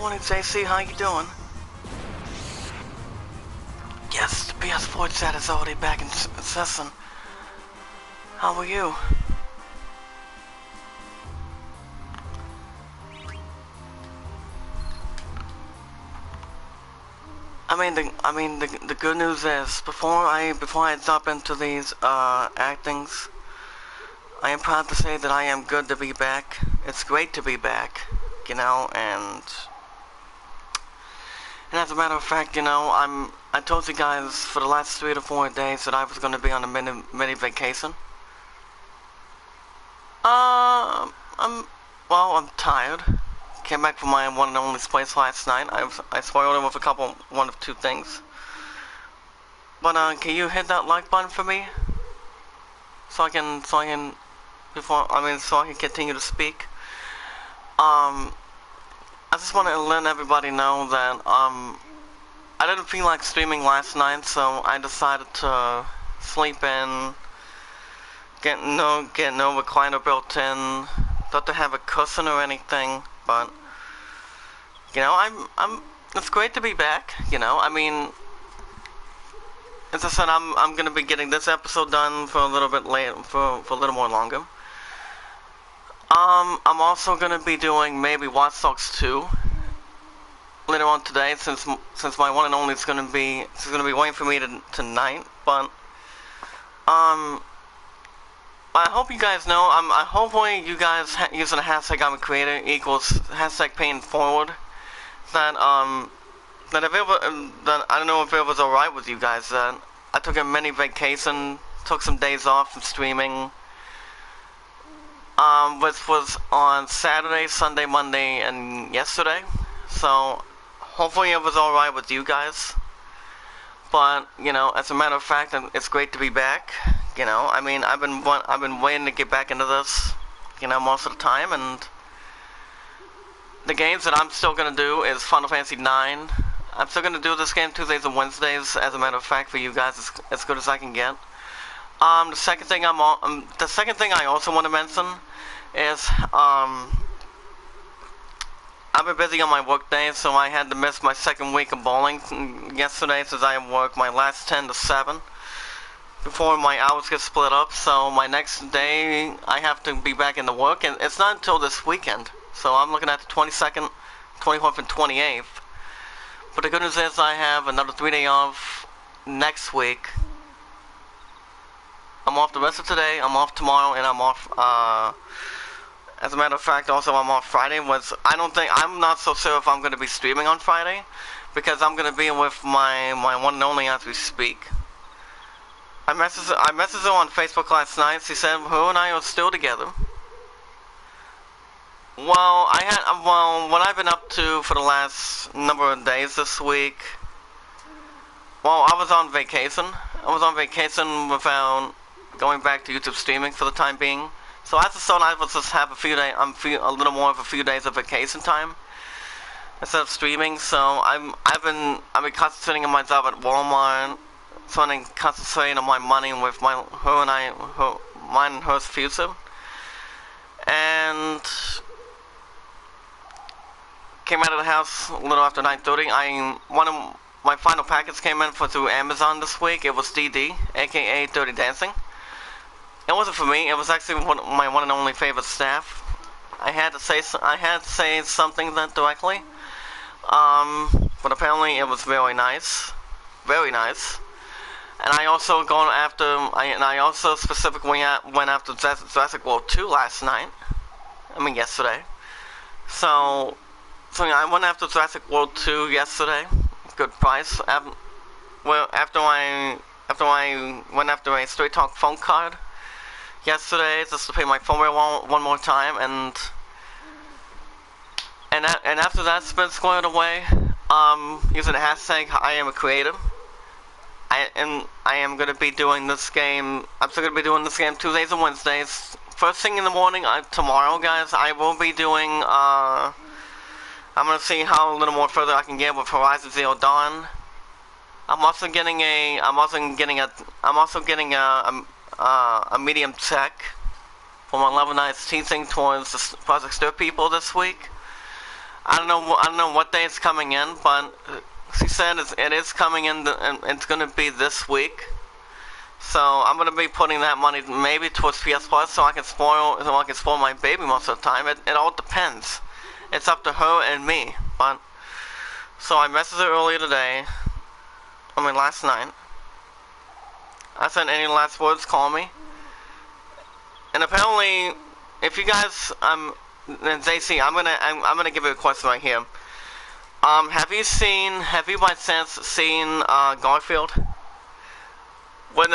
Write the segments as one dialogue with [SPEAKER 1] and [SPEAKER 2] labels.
[SPEAKER 1] morning, JC. How you doing? Yes, the PS4 chat is already back in session. How are you? The good news is before I jump into these actings, I am proud to say that I am good to be back. It's great to be back, you know, and as a matter of fact, you know, I told you guys for the last 3 to 4 days that I was going to be on a mini vacation. I'm tired. Came back from my one and only place last night. I spoiled it with one of two things. But can you hit that like button for me? So I can continue to speak. I just want to let everybody know that I didn't feel like streaming last night, so I decided to sleep in, get no recliner built in, not to have a cushion or anything, but you know, it's great to be back, you know. I mean, as I said, I'm gonna be getting this episode done for a little bit for a little more longer. I'm also gonna be doing maybe Watch Dogs 2 later on today, since my one and only is gonna be waiting for me tonight. But I hope you guys know. Hopefully you guys using the hashtag I'm a creator equals hashtag paying forward. That I don't know if it was alright with you guys that I took a mini vacation, took some days off from streaming. Which was on Saturday, Sunday, Monday, and yesterday. So hopefully it was alright with you guys. But you know, as a matter of fact, it's great to be back. You know, I mean, I've been waiting to get back into this, you know, most of the time, and the games that I'm still gonna do is Final Fantasy IX. I'm still gonna do this game Tuesdays and Wednesdays, as a matter of fact, for you guys, as good as I can get. The second thing I also want to mention is I've been busy on my work days, so I had to miss my second week of bowling yesterday, since I worked my last 10 to 7 before my hours get split up. So my next day I have to be back into work, and it's not until this weekend. So I'm looking at the 22nd, 24th, and 28th. But the good news is I have another 3 days off next week. I'm off the rest of today, I'm off tomorrow, and I'm off, as a matter of fact, also I'm off Friday. I'm not so sure if I'm going to be streaming on Friday, because I'm going to be with my one and only as we speak. I messaged her on Facebook last night. She said her and I are still together. Well, what I've been up to for the last number of days this week, well, I was on vacation. Without going back to YouTube streaming for the time being. So I just thought I would just have a little more of a few days of vacation time instead of streaming. So I've been concentrating on my job at Walmart, trying to concentrate on my money with mine and her's future. And came out of the house a little after 9:30. One of my final packets came in through Amazon this week. It was DD, aka Dirty Dancing. It wasn't for me. It was actually my one and only favorite staff. I had to say something that directly. But apparently it was very nice, very nice. And I also specifically went after Jurassic World 2 last night. Yesterday. So yeah, I went after Jurassic World 2 yesterday. Good price. After I went after a Straight Talk phone card yesterday, just to pay my phone bill one more time, and after that's been squared away, using the hashtag I am a creator, I am going to be doing this game. I'm still going to be doing this game Tuesdays and Wednesdays. First thing in the morning tomorrow, guys, I will be doing. I'm going to see how a little more further I can get with Horizon Zero Dawn. I'm also getting a medium tech for my Level 9's teaching towards the Project Stir people this week. I don't know what day it's coming in, but she said it is coming in, and it's gonna be this week. So I'm gonna be putting that money maybe towards PS Plus, so I can spoil my baby most of the time. It all depends. It's up to her and me. But so I messaged her earlier today. I mean last night. I said, any last words? Call me. And apparently, if you guys and JC, I'm gonna give you a question right here. Have you by chance seen Garfield? When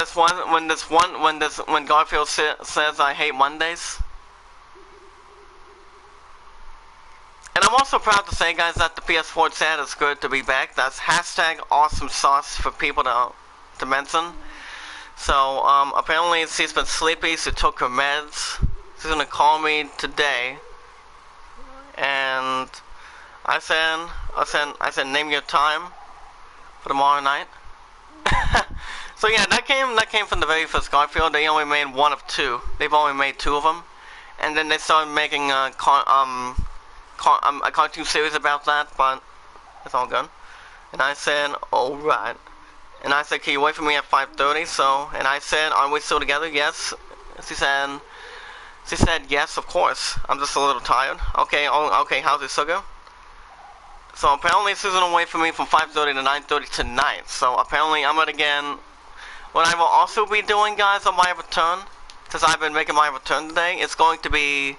[SPEAKER 1] Garfield says I hate Mondays. And I'm also proud to say, guys, that the PS4 chat is good to be back. That's hashtag awesome sauce for people to mention. So apparently she's been sleepy. She took her meds. She's gonna call me today. And I said, name your time for tomorrow night. So yeah, that came from the very first Garfield. They only made one of two. They've only made two of them, and then they started making a cartoon series about that. But it's all good. And I said, all right. And I said, can you wait for me at 5:30? So, and I said, are we still together? Yes. She said, yes, of course. I'm just a little tired. Okay, okay. How's it, sugar? So apparently she's gonna wait for me from 5:30 to 9:30 tonight. So apparently I'm gonna again. What I will also be doing, guys, on my return, since I've been making my return today, it's going to be.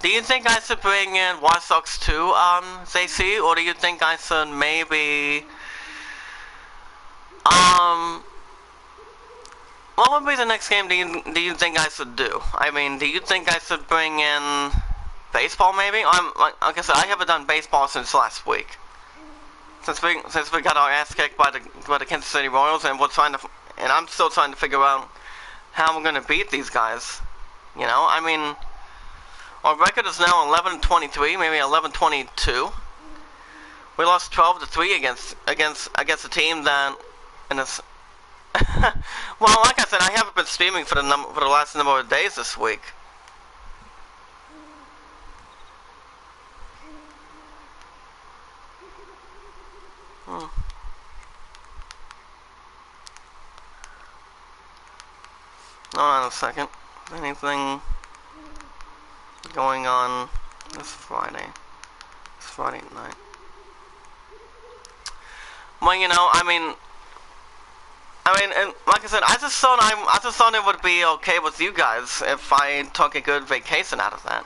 [SPEAKER 1] Do you think I should bring in Watch Dogs 2, JC, or do you think I should maybe, what would be the next game do you think I should do? I mean, do you think I should bring in baseball maybe? Like I said, I haven't done baseball since last week. Since we got our ass kicked by the Kansas City Royals, and I'm still trying to figure out how we're gonna beat these guys. You know, I mean, our record is now 11-23, maybe 11-22. We lost 12-3 against a team that, and it's well, like I said, I haven't been streaming for the last number of days this week. Hold on a second. Anything going on this Friday? It's Friday night. Well, you know, I mean, and like I said, I just thought it would be okay with you guys if I took a good vacation out of that.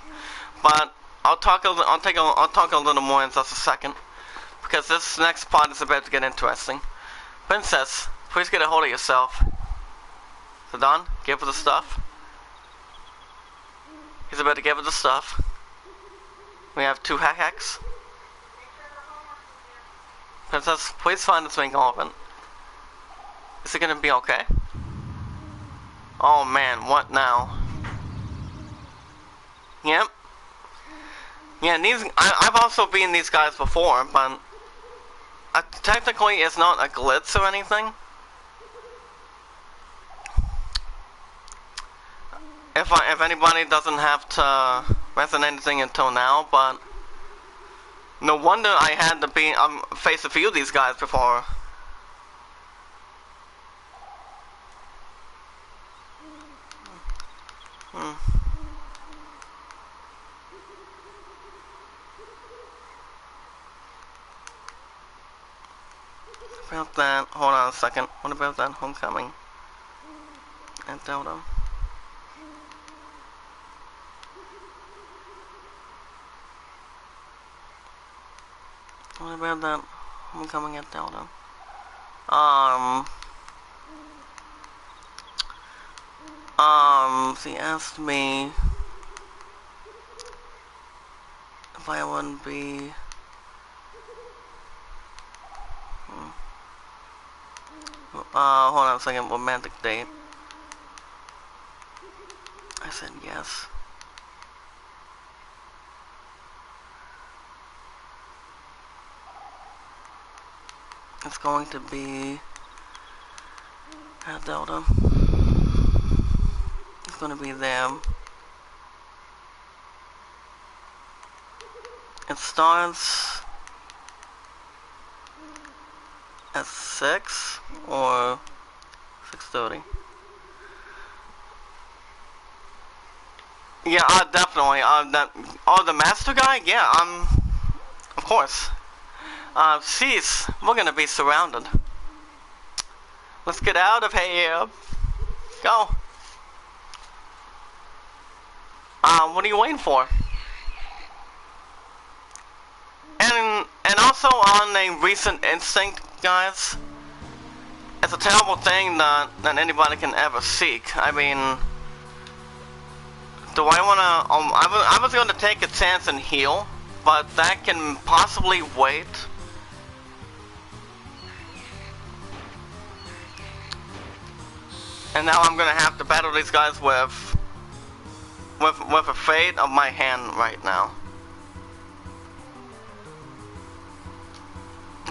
[SPEAKER 1] But I'll talk a little more in just a second, because this next part is about to get interesting. Princess, please get a hold of yourself. So Don, give her the stuff. He's about to give her the stuff. We have 2 hacks. Princess, please find this thing open. Is it gonna be okay? Oh man, what now? Yep. Yeah, I've also beaten these guys before, but technically it's not a glitch or anything. If anybody doesn't have to mention anything until now, but no wonder I had to face a few of these guys before. About that, hold on a second. What about that homecoming at Delta? What about that homecoming at Delta? She asked me if I wouldn't be. Hold on a second. Romantic date. I said yes. It's going to be at Delta. It's going to be there. It starts at 6 or 6:30. Yeah, definitely. The master guy? Yeah, of course. Cease. We're gonna be surrounded. Let's get out of here. Go. What are you waiting for? And also on a recent instinct, guys, it's a terrible thing that anybody can ever seek. I mean, do I wanna, I was gonna take a chance and heal, but that can possibly wait. And now I'm gonna have to battle these guys with a fate of my hand right now.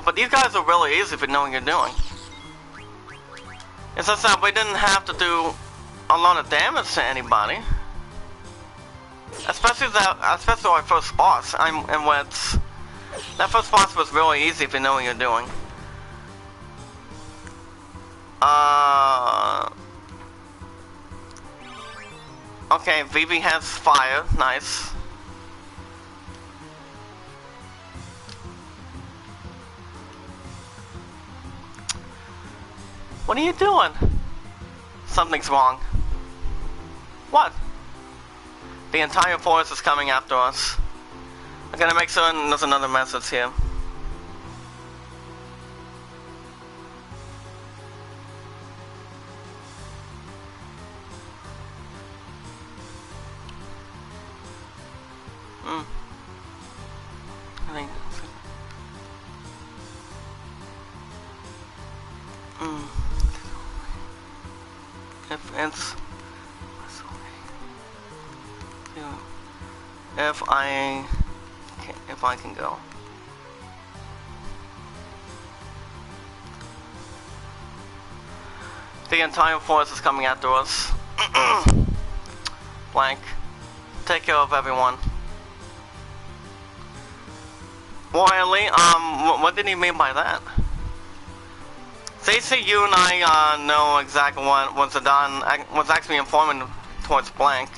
[SPEAKER 1] But these guys are really easy if you know what you're doing. It's just that we didn't have to do a lot of damage to anybody. Especially our first boss. That first boss was really easy if you know what you're doing. Okay, Vivi has fire. Nice. What are you doing? Something's wrong. What? The entire forest is coming after us. I'm gonna make sure there's another message here. If I can go. The entire forest is coming after us. Blank. Take care of everyone. Wiley, what did he mean by that? Stacey, you and I know exactly what Zidane was actually informing towards Blank.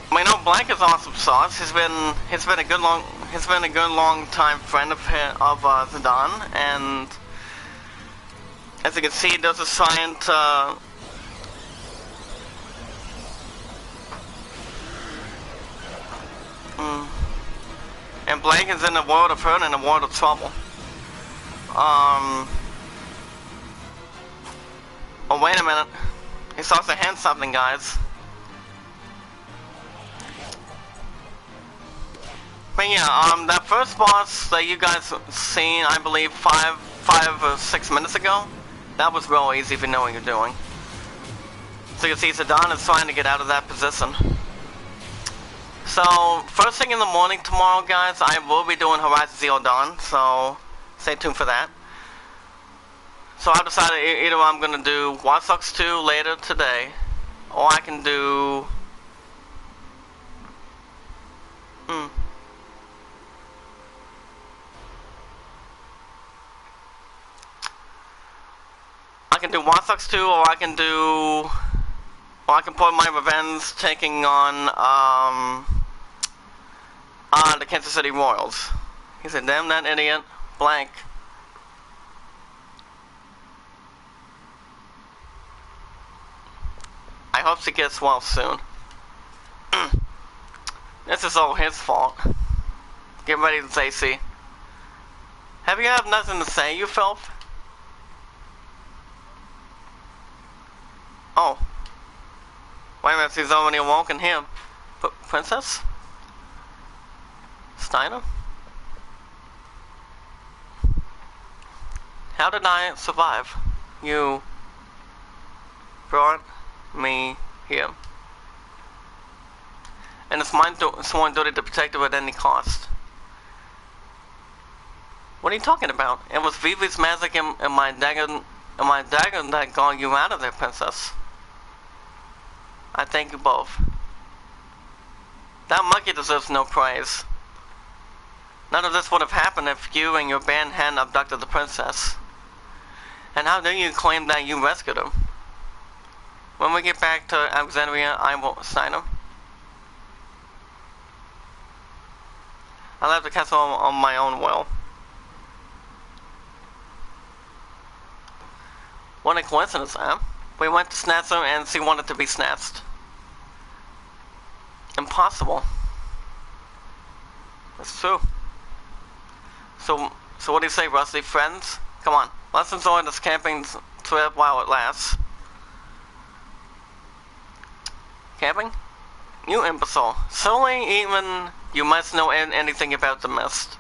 [SPEAKER 1] I know Blank is awesome sauce. He's been a good long time friend of Zidane, and as you can see, there's a sign to and Blank is in a world of hurt and a world of trouble. Oh, wait a minute. He starts to hint something, guys. But yeah, that first boss that you guys seen, I believe, 5 or 6 minutes ago, that was real easy if you know what you're doing. So you can see Zidane is trying to get out of that position. So, first thing in the morning tomorrow, guys, I will be doing Horizon Zero Dawn, so stay tuned for that. So I've decided either I'm going to do Watch Dogs 2 later today, or I can do... I can do Watch Dogs 2, or I can put my revenge taking on the Kansas City Royals. He said, damn that idiot, Blank. I hope she gets well soon. This is all his fault. Get ready to say, see. Have you have nothing to say, you filth? Oh. Wait a minute, she's already awoken him. But Princess? Steiner? How did I survive? You brought me here. And it's my sworn duty to protect her at any cost. What are you talking about? It was Vivi's magic and my dagger that got you out of there, Princess. I thank you both. That monkey deserves no praise. None of this would have happened if you and your band hadn't abducted the princess. And how dare you claim that you rescued her? When we get back to Alexandria, I will sign her. I left the castle on my own will. What a coincidence, huh? We went to snatch her and she wanted to be snatched. Impossible. It's true. So what do you say, Rusty? Friends? Come on, let's enjoy this camping trip while it lasts. Camping? You imbecile. Certainly even you must know anything about the mist.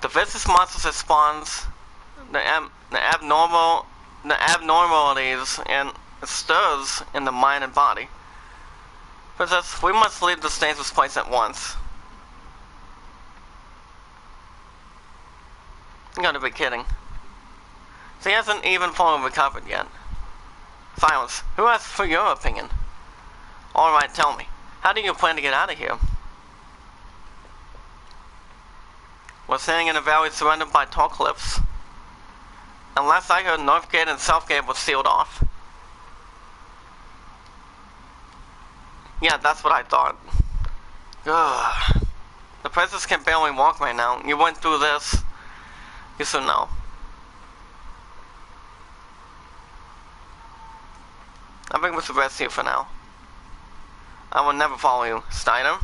[SPEAKER 1] The vicious monsters that spawns, the abnormalities and stirs in the mind and body. Princess, we must leave this dangerous place at once. You gotta be kidding. She hasn't even fully recovered yet. Silence. Who asked for your opinion? Alright, tell me. How do you plan to get out of here? We're standing in a valley surrounded by tall cliffs. And last I heard, North Gate and South Gate were sealed off. Yeah, that's what I thought. Ugh. The princess can barely walk right now. You went through this. You should know. I think we should rest here for now. I will never follow you, Steiner.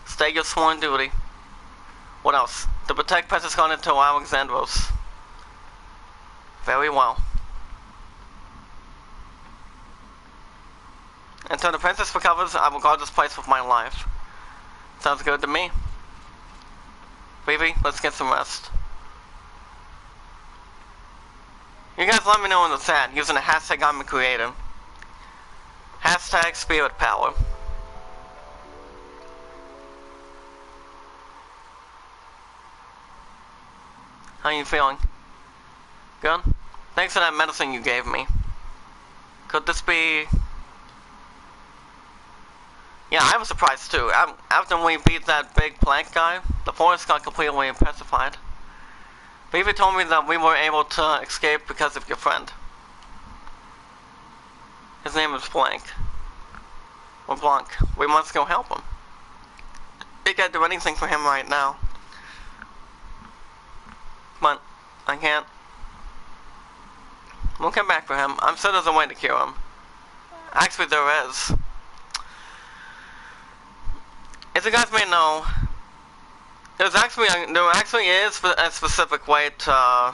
[SPEAKER 1] Stay your sworn duty. What else? To protect Princess Garden until Alexandros. Very well. Until the princess recovers, I will guard this place with my life. Sounds good to me. Vivi, let's get some rest. You guys let me know in the chat using the hashtag I'm a creator. Hashtag spirit power. How you feeling? Good? Thanks for that medicine you gave me. Could this be... Yeah, I was surprised too. After we beat that big plank guy, the forest got completely petrified. Vivi told me that we were able to escape because of your friend. His name is Blank. Or Blanc. We must go help him. We can't do anything for him right now. But I can't. We'll come back for him. I'm sure there's a way to cure him. Actually, there is. As you guys may know, there actually is a specific way to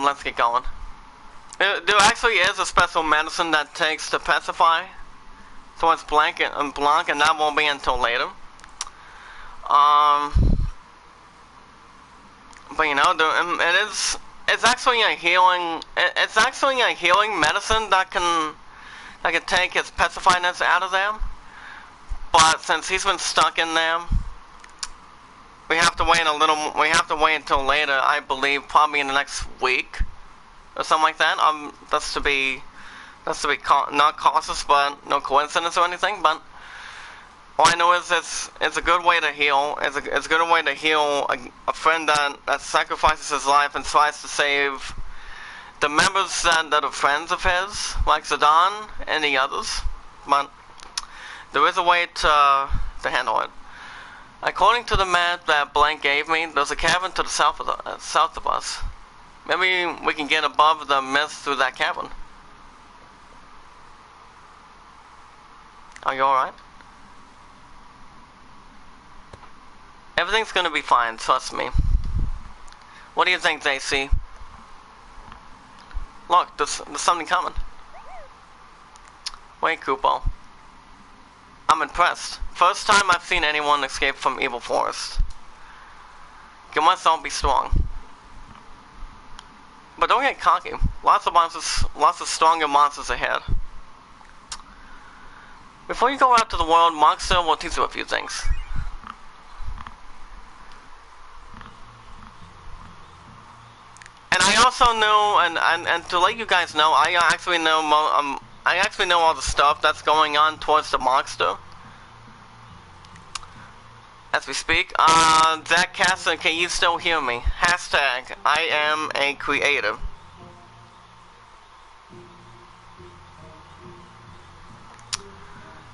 [SPEAKER 1] let's get going. There actually is a special medicine that takes to pacify. So it's Blanc, and that won't be until later. But you know, it's actually a healing. It's actually a healing medicine that can take his petrifiedness out of them. But since he's been stuck in them, we have to wait until later. I believe probably in the next week or something like that. That's to be not cautious, but no coincidence or anything. But all I know is it's a good way to heal. It's a good way to heal a friend that sacrifices his life and tries to save the members that are friends of his, like Zidane and the others. But there is a way to handle it. According to the map that Blank gave me, there's a cabin to the south of us. Maybe we can get above the mist through that cabin. Are you alright? Everything's gonna be fine, trust me. What do you think, JC? Look, there's something coming. Wait, Kupo. I'm impressed. First time I've seen anyone escape from Evil Forest. You must all be strong. But don't get cocky. Lots of stronger monsters ahead. Before you go out to the world, Monster will teach you a few things. And I also know, and to let you guys know, I actually know all the stuff that's going on towards the monster. As we speak, Zach Castle, can you still hear me? Hashtag, I am a creator.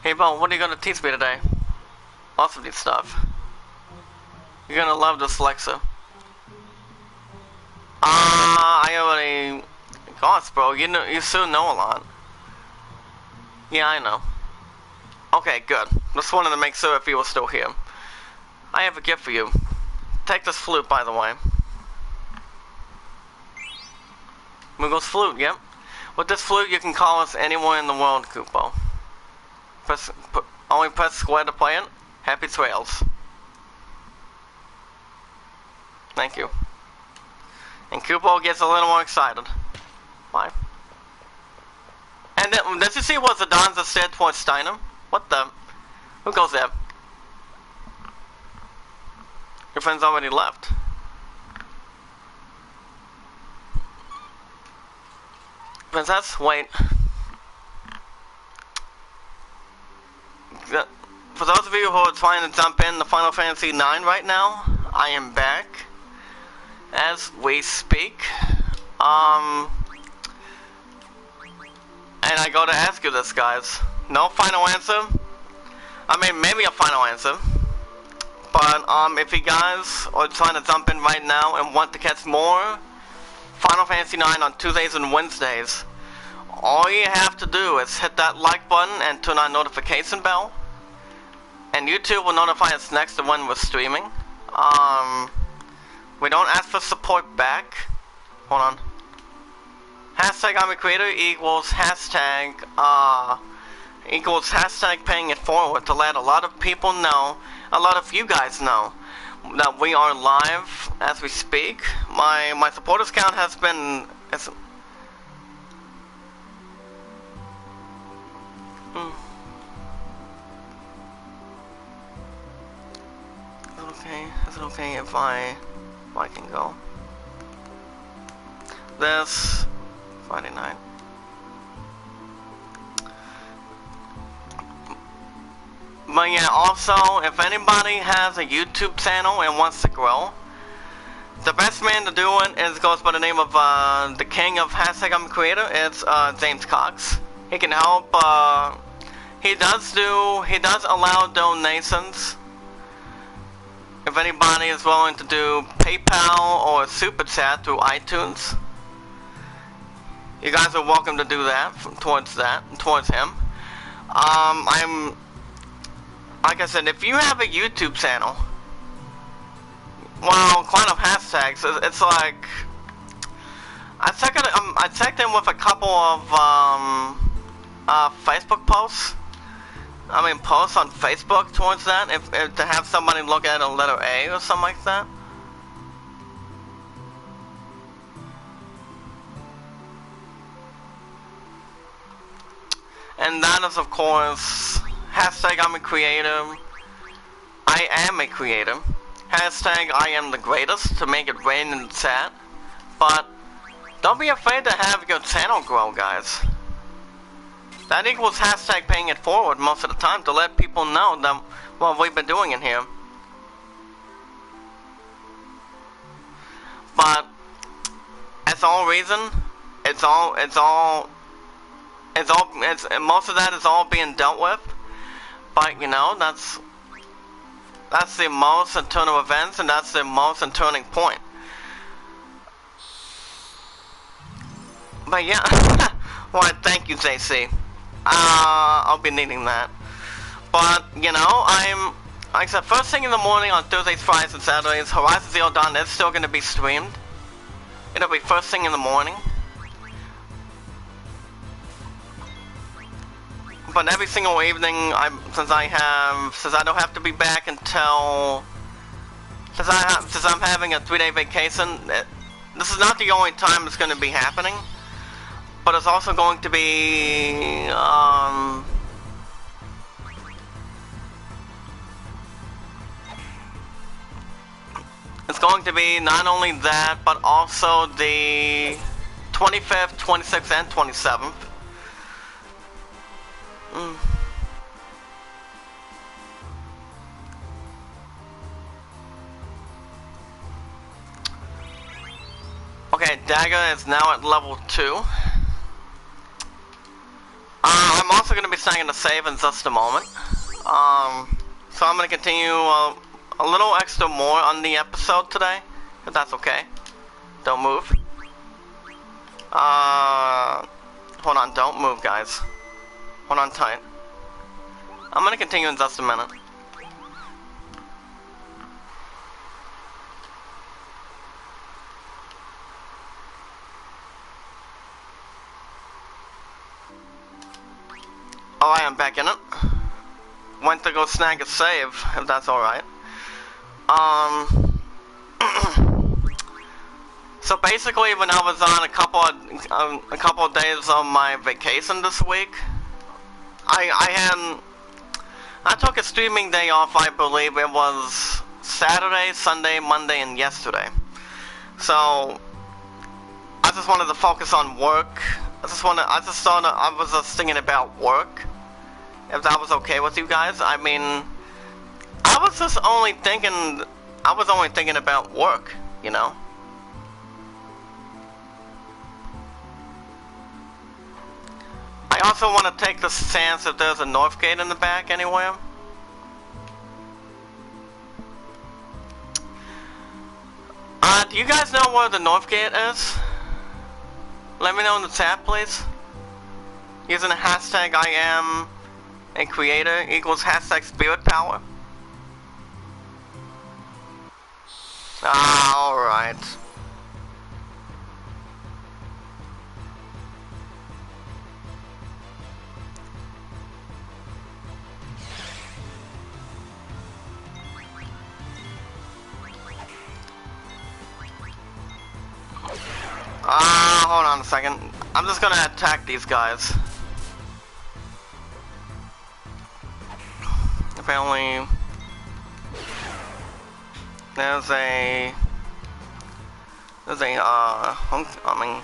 [SPEAKER 1] Hey Bo, what are you gonna teach me today? Awesome stuff. You're gonna love this Lexa. I already... Gosh, bro, you still know a lot. Yeah, I know. Okay, good. Just wanted to make sure if you were still here. I have a gift for you. Take this flute, by the way. Moogle's flute, yep. With this flute, you can call us anywhere in the world, Kupo. Only press square to play it. Happy trails. Thank you. And Kupo gets a little more excited. Why? And then, did you see what the Donza said towards Steinem? What the? Who goes there? Your friend's already left. Princess, wait. For those of you who are trying to jump in the Final Fantasy IX right now, I am back as we speak. And I go to ask you this, guys. No final answer. I mean, maybe a final answer. But if you guys are trying to jump in right now and want to catch more Final Fantasy IX on Tuesdays and Wednesdays, all you have to do is hit that like button and turn on notification bell. And YouTube will notify us next to when we're streaming. We don't ask for support back. Hold on. Hashtag I'm a creator equals hashtag paying it forward to let a lot of people know, a lot of you guys know, that we are live as we speak. My supporters count has been... Is it okay if I can go? This Friday night. But yeah, also, if anybody has a YouTube channel and wants to grow, the best man to do it goes by the name of the king of hashtag I'm a creator. It's James Cox. He can help. He does allow donations. If anybody is willing to do PayPal or Super Chat through iTunes, you guys are welcome to do that towards him. I'm, like I said, if you have a YouTube channel, well, kind of hashtags, it's like, I checked in with a couple of Facebook posts. I mean, posts on Facebook towards that, if to have somebody look at a letter A or something like that. And that is, of course, hashtag I'm a creator. I am a creator. Hashtag I am the greatest to make it rain in the chat. But don't be afraid to have your channel grow, guys. That equals hashtag paying it forward most of the time to let people know that what we've been doing in here. But it's all reason. Most of that is all being dealt with. But you know, that's the most internal events, and that's the most turning point. But yeah, well, thank you, JC. I'll be needing that. But, you know, like I said, first thing in the morning on Thursdays, Fridays, and Saturdays, Horizon Zero Dawn is still going to be streamed. It'll be first thing in the morning. But every single evening, since I don't have to be back until, since I'm having a 3-day vacation, this is not the only time it's going to be happening. But it's also going to be, going to be not only that, but also the 25th, 26th, and 27th. Okay, Dagger is now at level 2. I'm also going to be starting to save in just a moment. So I'm going to continue a little extra more on the episode today, if that's okay. Don't move. Hold on, don't move, guys. Hold on tight. I'm going to continue in just a minute. Alright, I'm back in it. Went to go snag a save, if that's alright. So basically, when I was on a couple of days of my vacation this week, I took a streaming day off. I believe it was Saturday, Sunday, Monday, and yesterday. So I just wanted to focus on work. I was just thinking about work. If that was okay with you guys. I mean, I was only thinking about work, you know. I also want to take the chance if there's a north gate in the back anywhere. Do you guys know where the north gate is? Let me know in the chat, please. Using the hashtag I am a creator equals hashtag spirit power. Alright. Hold on a second. I'm just gonna attack these guys. Apparently, there's a homecoming.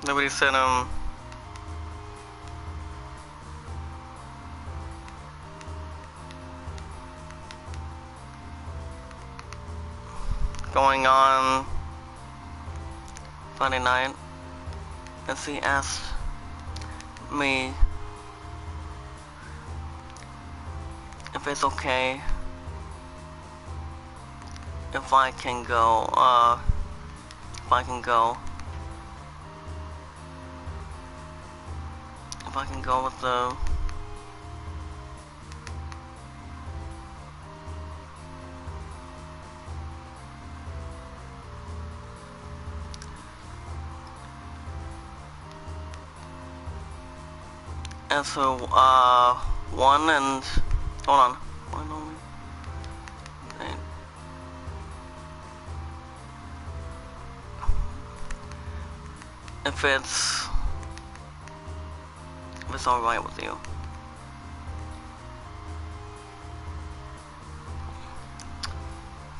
[SPEAKER 1] Nobody sent him. Going on Friday night, and he asked me if it's okay if I can go, if I can go with the and so, one and, hold on, one only, okay. If it's alright with you.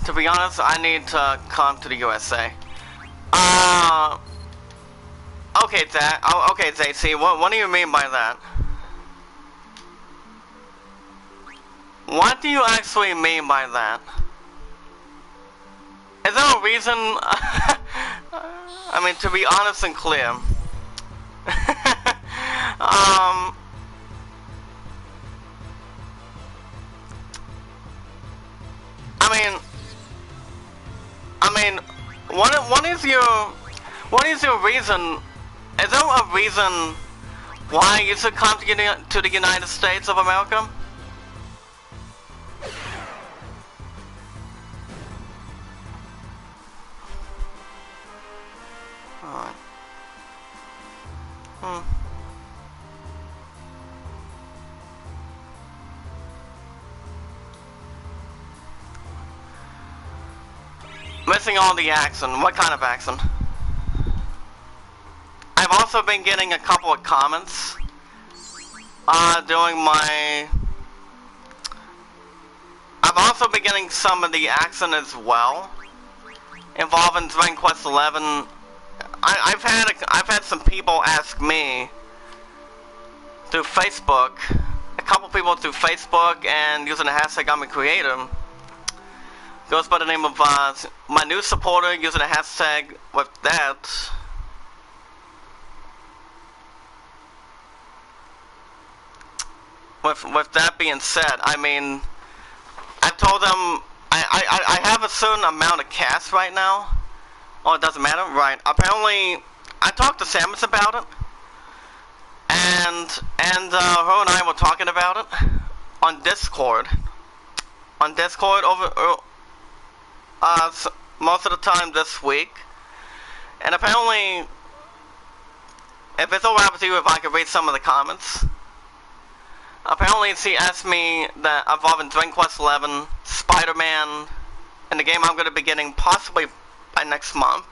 [SPEAKER 1] To be honest, I need to come to the USA. Okay, Zach. Oh, okay, JC. What do you mean by that? What do you actually mean by that? Is there a reason? I mean, to be honest and clear. I mean, what is your reason? Is there a reason why you should come to the United States of America? Alright. missing all the action. What kind of action? I've also been getting a couple of comments during my... I've also been getting some of the action as well, involving Dragon Quest XI. I've had some people ask me through Facebook, a couple people through Facebook and using the hashtag #GamiCreator. Goes by the name of my new supporter using a hashtag with that. With that being said, I mean, I told them I have a certain amount of cash right now. Oh, it doesn't matter, right? Apparently, I talked to Samus about it, and her and I were talking about it on Discord. On Discord over most of the time this week, and apparently, if it's alright with you, if I could read some of the comments. Apparently, she asked me that involving Dragon Quest XI, Spider-Man, and the game I'm going to be getting possibly by next month.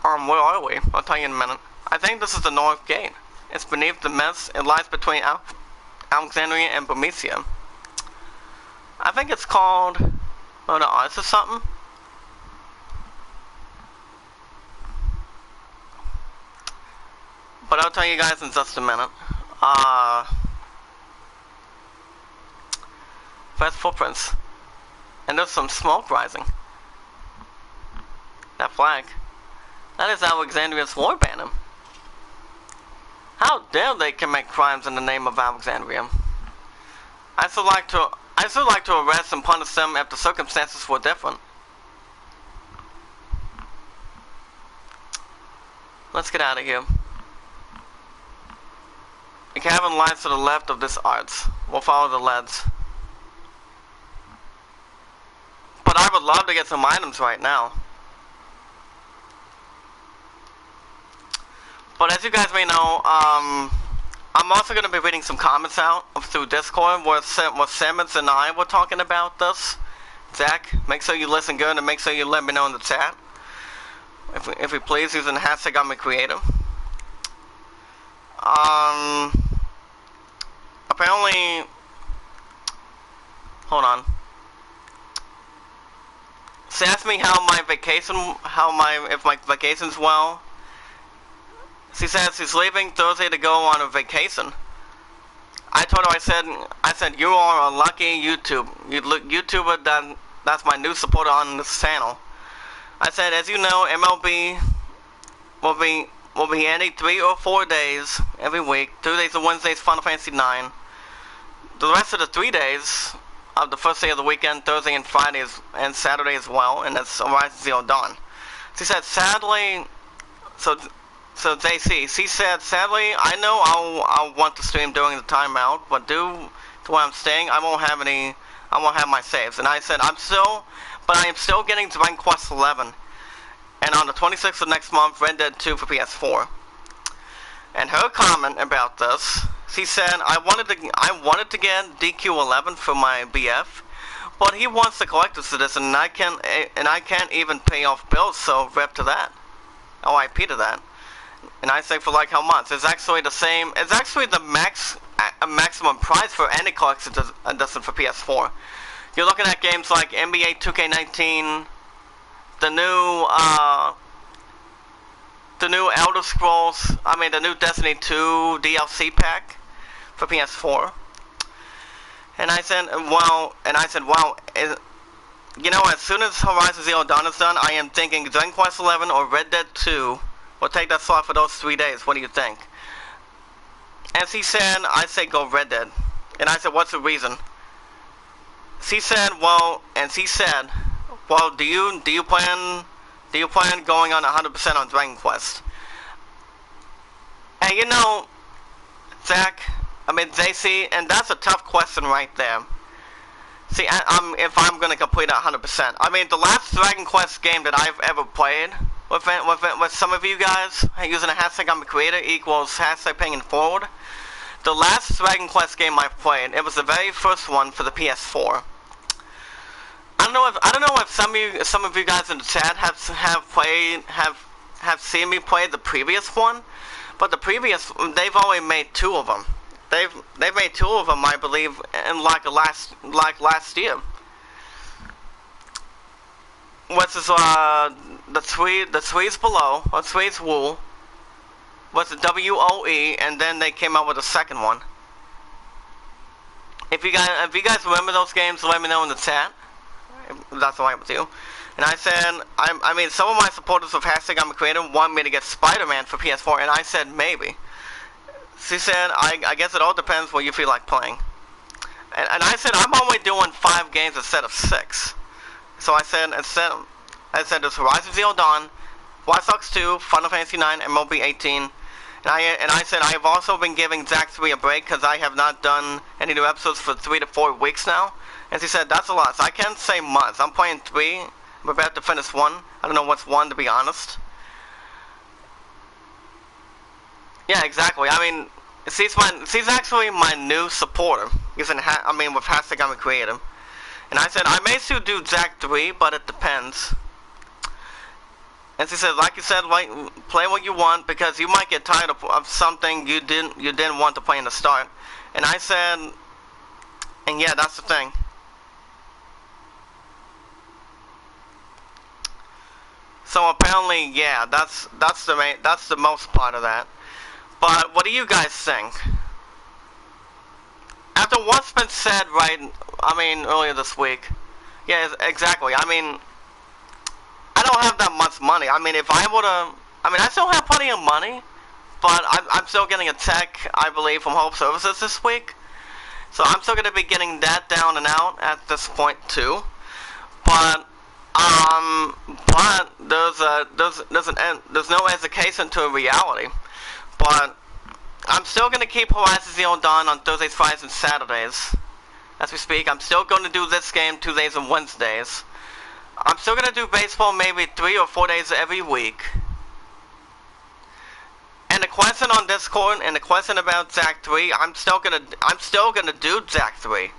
[SPEAKER 1] Where are we? I'll tell you in a minute. I think this is the North Gate. It's beneath the mist. It lies between Alexandria and Burmecia. I think it's called... Oh no, is this something? But I'll tell you guys in just a minute. First footprints. And there's some smoke rising. That flag. That is Alexandria's war banner. How dare they commit crimes in the name of Alexandria? I still like to arrest and punish them if the circumstances were different. Let's get out of here. The cabin lies to the left of this arch. We'll follow the leads. But I would love to get some items right now. But as you guys may know, I'm also going to be reading some comments out through Discord where Samus and I were talking about this. Zach, make sure you listen good and make sure you let me know in the chat. If you please, using the hashtag #GamiCreator. Apparently, hold on. She asked me how my vacation, if my vacation's well. She says she's leaving Thursday to go on a vacation. I told her, I said, you are a lucky YouTuber that's my new supporter on this channel. I said, as you know, MLB will be ending 3 or 4 days every week. Tuesdays and Wednesdays, Final Fantasy IX. The rest of the 3 days of the first day of the weekend, Thursday and Friday and Saturday as well, and that's Horizon Zero Dawn. She said, sadly, so JC, she said, sadly, I know I'll want to stream during the timeout, but due to where I'm staying, I won't have my saves. And I said, I am still getting Dragon Quest XI. And on the 26th of next month, Red Dead 2 for PS4. And her comment about this, she said, I wanted to get DQ11 for my BF, but he wants the collector's edition, and I can't even pay off bills, so rep to that. OIP to that. And I say, for like how much? It's actually the same. It's actually the maximum price for any collector's edition for PS4. You're looking at games like NBA 2K19, the new Elder Scrolls, the new Destiny 2 DLC pack for PS4. And I said, well, you know, as soon as Horizon Zero Dawn is done, I am thinking Dragon Quest XI or Red Dead 2 will take that slot for those 3 days. What do you think? And she said, I say go Red Dead. And I said, what's the reason? She said, well, do you plan going on 100% on Dragon Quest? And you know, Zach, JC, and that's a tough question right there. See, if I'm gonna complete it 100%. The last Dragon Quest game that I've ever played with some of you guys using a hashtag #GamiCreator equals hashtag paying forward. The last Dragon Quest game I played, it was the very first one for the PS4. I don't know if some of you guys in the chat have seen me play the previous one, but the previous they've already made two of them. They've made two of them, I believe, in like last year. What's this? The Swedes Below, or Swedes Wool, was the WOE, and then they came out with a second one. If you guys remember those games, let me know in the chat. If that's alright with you. And I said, I mean, some of my supporters of hashtag I'm a creator want me to get Spider-Man for PS4, and I said maybe. She said, I guess it all depends what you feel like playing. And I said, I'm only doing 5 games instead of 6. So I said, there's Horizon Zero Dawn, Watch Dogs 2, Final Fantasy 9, and MLB 18. And I said, I have also been giving Zack 3 a break because I have not done any new episodes for 3 to 4 weeks now. And she said, that's a lot. So I can't say much. I'm playing 3. I'm about to finish 1. I don't know what's 1, to be honest. Yeah, exactly. I mean, she's actually my new supporter. With hashtag I'm a creator. And I said, I may still do Zack 3, but it depends. And she said, like you said, like, play what you want because you might get tired of something you didn't want to play in the start. And I said, and yeah, that's the thing. So apparently, yeah, that's the most part of that. But what do you guys think? After what's been said, earlier this week. Yeah, exactly. I mean, I don't have that much money. I mean, if I would've, I still have plenty of money, but I'm still getting a check, I believe, from Hope Services this week. So I'm still gonna be getting that down and out at this point too. But there's no education to a reality. But I'm still gonna keep Horizon Zero Dawn on Thursdays, Fridays, and Saturdays. As we speak, I'm still gonna do this game Tuesdays and Wednesdays. I'm still gonna do baseball maybe 3 or 4 days every week. And the question on Discord and the question about Zack 3, I'm still gonna do Zack 3.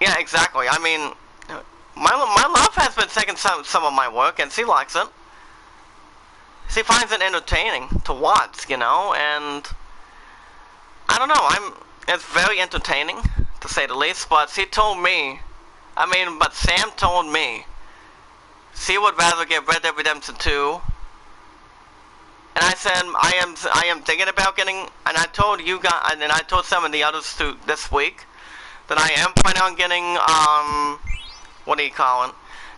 [SPEAKER 1] Yeah, exactly. I mean, my love has been taking some of my work, and she likes it. She finds it entertaining to watch, and I don't know. It's very entertaining, to say the least. But she told me, but Sam told me, she would rather get Red Dead Redemption 2. And I said, I am thinking about getting, and I told you guys, and I told some of the others this week, that I am planning on getting,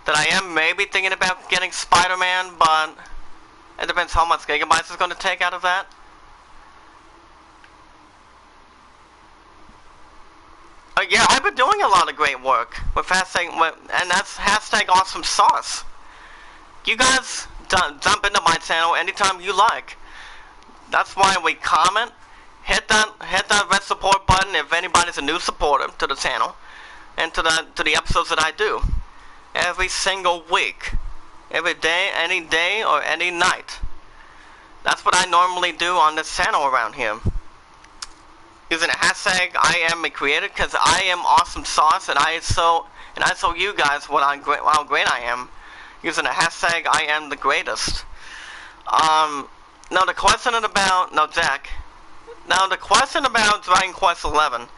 [SPEAKER 1] that I am maybe thinking about getting Spider-Man, but it depends how much gigabytes is going to take out of that. Yeah, I've been doing a lot of great work with hashtag, and that's hashtag awesome sauce. You guys jump into my channel anytime you like. That's why we comment. Hit that red support button if anybody's a new supporter to the channel, and to the episodes that I do every single week, every day, any day, or any night. That's what I normally do on this channel around here. Using a hashtag I am a creator because I am awesome sauce, and I show you guys how great I am. Using a hashtag I am the greatest. Now the question about Jack. Now the question about Dragon Quest XI.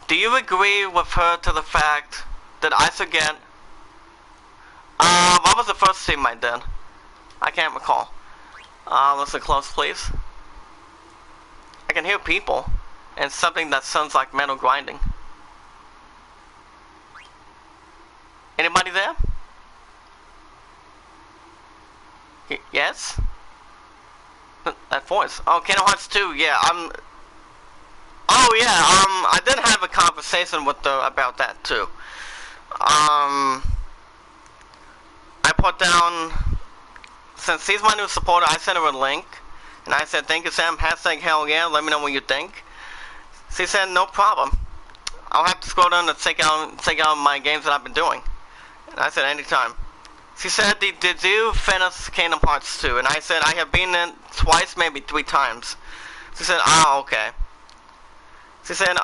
[SPEAKER 1] Do you agree with her to the fact that I should get? What was the first team I did? I can't recall. Listen close, please. I can hear people, and something that sounds like metal grinding. Anybody there? Yes? That voice. Oh, Kingdom Hearts 2, yeah, oh yeah, I did have a conversation with her about that too. I put down, since she's my new supporter, I sent her a link, and I said, thank you Sam, hashtag hell yeah, let me know what you think. She said, no problem. I'll have to scroll down to check out my games that I've been doing. And I said, anytime. She said, did you finish Kingdom Hearts 2? And I said, I have been in twice, maybe 3 times. She said, oh, okay. She said,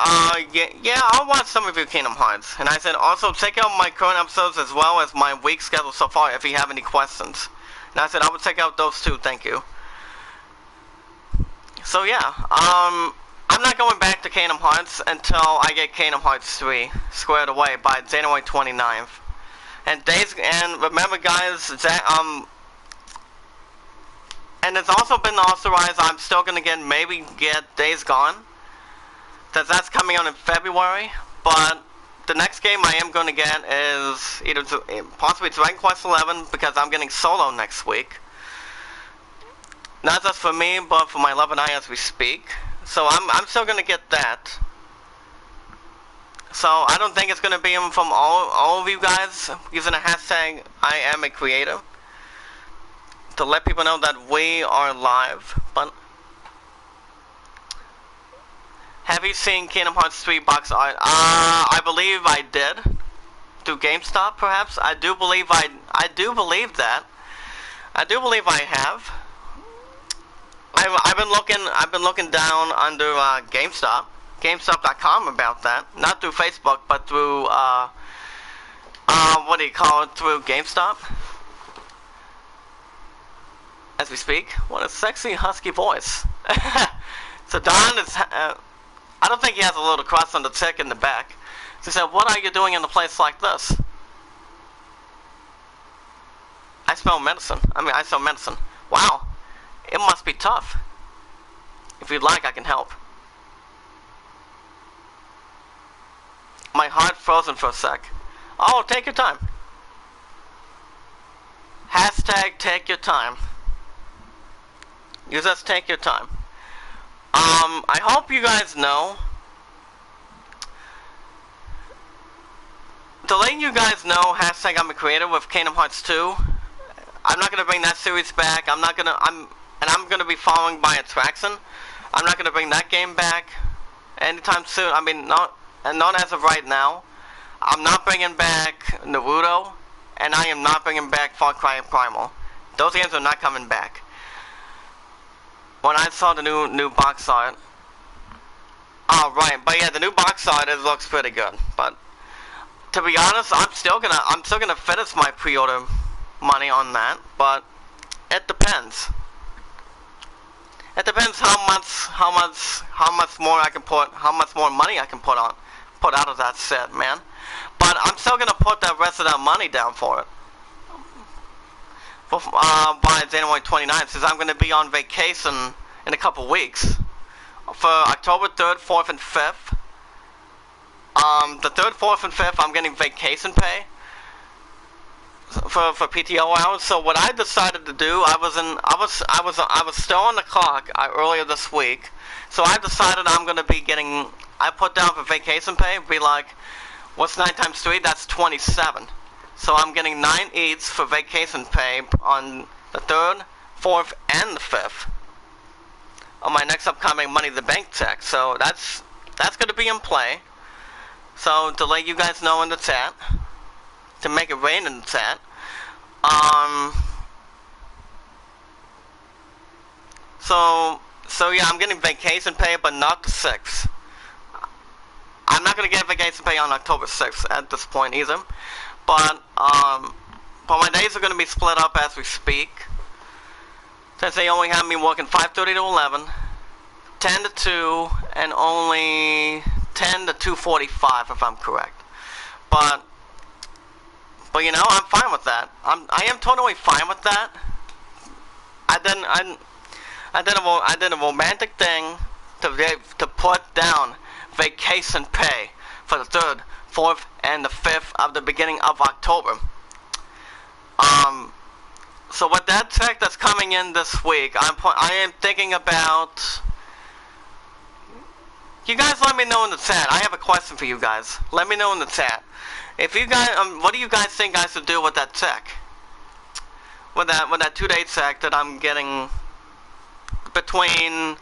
[SPEAKER 1] yeah, I'll watch some of your Kingdom Hearts. And I said, also check out my current episodes as well as my week schedule so far if you have any questions. And I said, I would check out those too, thank you. So yeah, I'm not going back to Kingdom Hearts until I get Kingdom Hearts 3 squared away by January 29th. And remember guys, that, and it's also been authorized, I'm still gonna get Days Gone. That's coming out in February, but the next game I am going to get is either possibly Dragon Quest XI because I'm getting Solo next week. Not just for me, but for my love and I as we speak. So I'm still going to get that. So I don't think it's going to be from all of you guys using the hashtag I am a creator to let people know that we are live, but have you seen Kingdom Hearts 3 box art? I believe I did. Through GameStop, perhaps? I do believe that. I do believe I have. I've been looking down under GameStop. GameStop.com about that. Not through Facebook, but through what do you call it? Through GameStop. As we speak. What a sexy husky voice. So Don is I don't think he has a little cross on the tick in the back. He said, what are you doing in a place like this? I sell medicine. Wow. It must be tough. If you'd like, I can help. My heart frozen for a sec. Oh, take your time. Hashtag take your time. You just take your time. I hope you guys know. To let you guys know, hashtag I'm a creator with Kingdom Hearts 2. I'm not gonna bring that series back. I'm gonna be following by Attraction. I'm not gonna bring that game back anytime soon. I mean, not as of right now. I'm not bringing back Naruto, and I am not bringing back Far Cry Primal. Those games are not coming back. When I saw the new box art, oh right, but yeah, the new box art looks pretty good. But to be honest, I'm still gonna finish my pre-order money on that. But it depends. It depends how much more money I can put out of that set, man. But I'm still gonna put the rest of that money down for it. By January 29th, since I'm going to be on vacation in a couple weeks. For October 3rd, 4th, and 5th. The 3rd, 4th, and 5th, I'm getting vacation pay for PTO hours. So what I decided to do, I was still on the clock earlier this week. So I decided I'm going to be getting. I put down for vacation pay. Be like, what's 9 times 3? That's 27. So I'm getting 9 each for vacation pay on the 3rd, 4th, and the 5th on my next upcoming Money in the Bank check. So that's going to be in play. So to let you guys know in the chat, to make it rain in the chat, so yeah, I'm getting vacation pay, but not the 6th. I'm not going to get vacation pay on October 6th at this point either. But my days are going to be split up as we speak. Since they only have me working 5:30 to 11, 10 to 2, and only 10 to 2:45 if I'm correct. But you know, I'm fine with that. I am totally fine with that. I did a romantic thing to put down vacation pay for the 3rd, 4th, and the 5th of the beginning of October. So with that check that's coming in this week, I am thinking about. You guys, let me know in the chat. I have a question for you guys. Let me know in the chat. If you guys, what do you guys think I should do with that check? With that 2-day check that I'm getting between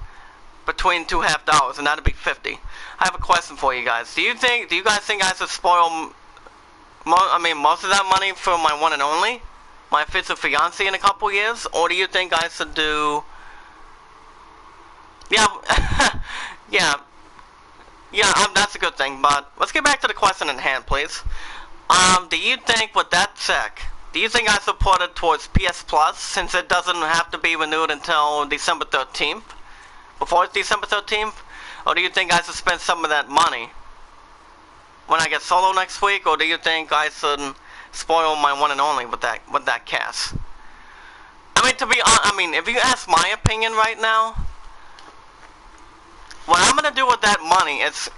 [SPEAKER 1] $2.50, and that'd be $50. I have a question for you guys. Do you guys think I should spoil most of that money for my one and only, my future fiance in a couple years, or do you think I should do? Yeah, yeah. Yeah, that's a good thing, but let's get back to the question in hand, please. Do you think with that check, do you think I support it towards PS Plus since it doesn't have to be renewed until December 13th? Before it's December 13th? Or do you think I should spend some of that money when I get solo next week? Or do you think I should spoil my one and only with that cash? I mean, to be honest, I mean, if you ask my opinion right now, what I'm gonna do with that money, it's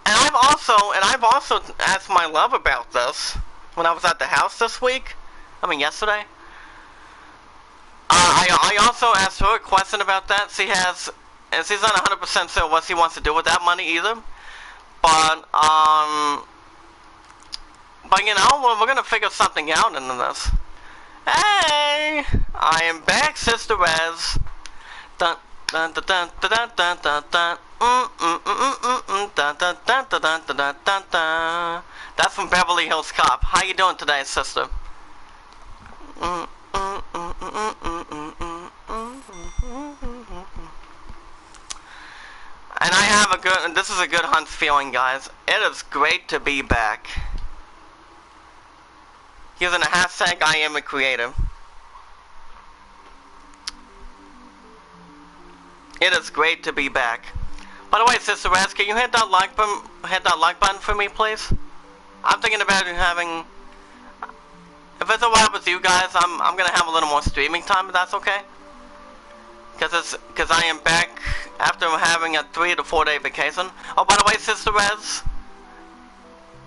[SPEAKER 1] and I've also asked my love about this when I was at the house this week. I mean, yesterday. I also asked her a question about that. And she's not 100% sure what she wants to do with that money either. But you know, we're gonna figure something out into this. Hey, I am back, Sister Rez. Dun dun dun dun dun dun dun dun. Dun dun dun dun dun dun dun dun. That's from Beverly Hills Cop. How you doing today, sister? And I have this is a good hunt feeling, guys. It is great to be back. Using the hashtag I am a creative. It is great to be back. By the way, Sister Raz, can you hit that like button for me, please? I'm thinking about having. If it's alright with you guys, I'm gonna have a little more streaming time, if that's okay. Because I am back after having a 3 to 4 day vacation. Oh, by the way, Sister Rez,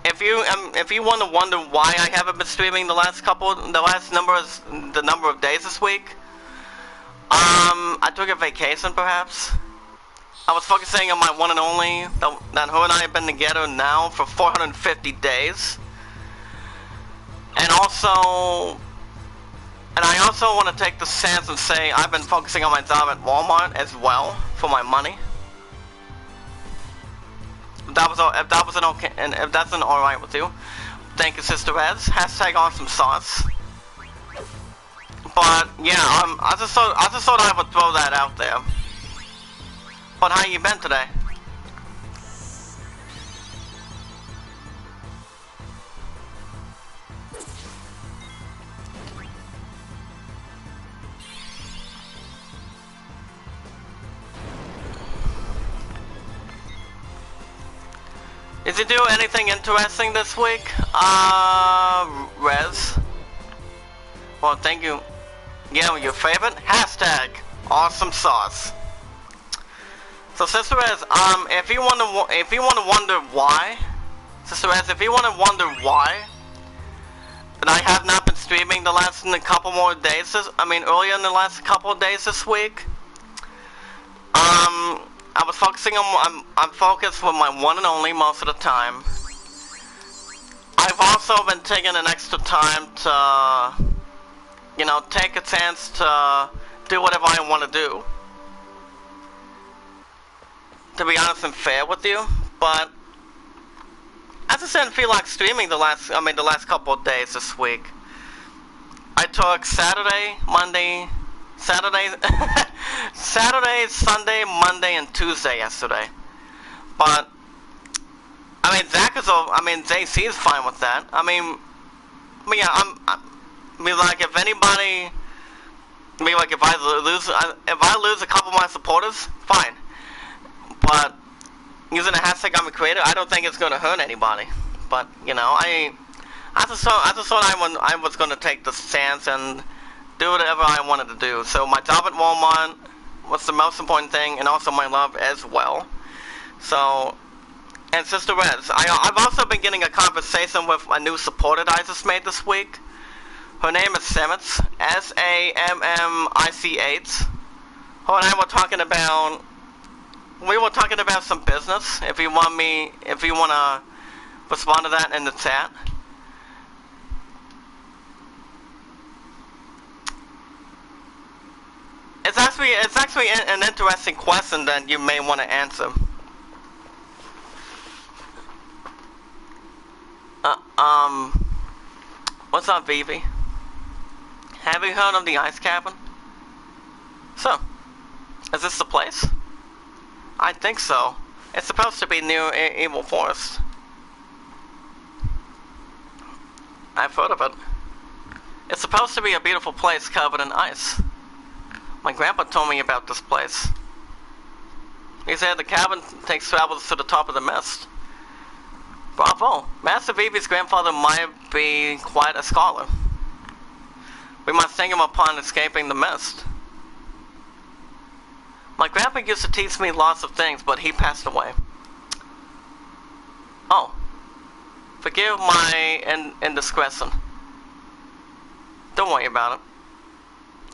[SPEAKER 1] if you want to wonder why I haven't been streaming the last number of days this week, I took a vacation perhaps. I was focusing on my one and only, that her and I have been together now for 450 days. And I also want to take the chance and say I've been focusing on my job at Walmart as well for my money. If that's an alright with you, thank you, Sister Rez. Hashtag awesome sauce. But yeah, I just thought I would throw that out there. But how you been today? Did you do anything interesting this week? Rez? Well, thank you. Yeah, your favorite? Hashtag awesome sauce. So, Sister Rez, if you want to wonder why, Sister Rez, if you want to wonder why that I have not been streaming the last couple more days, earlier in the last couple of days this week, I was focusing on, I'm focused with my one and only most of the time. I've also been taking an extra time to, you know, take a chance to do whatever I want to do. To be honest and fair with you, but I just didn't feel like streaming the last couple of days this week. I took Saturday, Sunday, Monday, and Tuesday yesterday. But JC is fine with that. If anybody, if I lose a couple of my supporters, fine. But using the hashtag I'm a creator, I don't think it's gonna hurt anybody. But you know, I just thought I was gonna take this chance and do whatever I wanted to do. So my job at Walmart was the most important thing, and also my love as well. So, and Sister Rez, I've also been getting a conversation with a new supporter that I just made this week. Her name is Sammits, S-A-M-M-I-C-H. Her and I were talking about. We were talking about some business. If you want to respond to that in the chat. It's actually an interesting question that you may want to answer. What's up, Vivi? Have you heard of the Ice Cabin? So, Is this the place? I think so. It's supposed to be near Evil Forest. I've heard of it. It's supposed to be a beautiful place covered in ice. My grandpa told me about this place. He said the cabin takes travelers to the top of the mist. Bravo! Master Vivi's grandfather might be quite a scholar. We must thank him upon escaping the mist. My grandpa used to teach me lots of things, but he passed away. Oh. Forgive my indiscretion. Don't worry about it.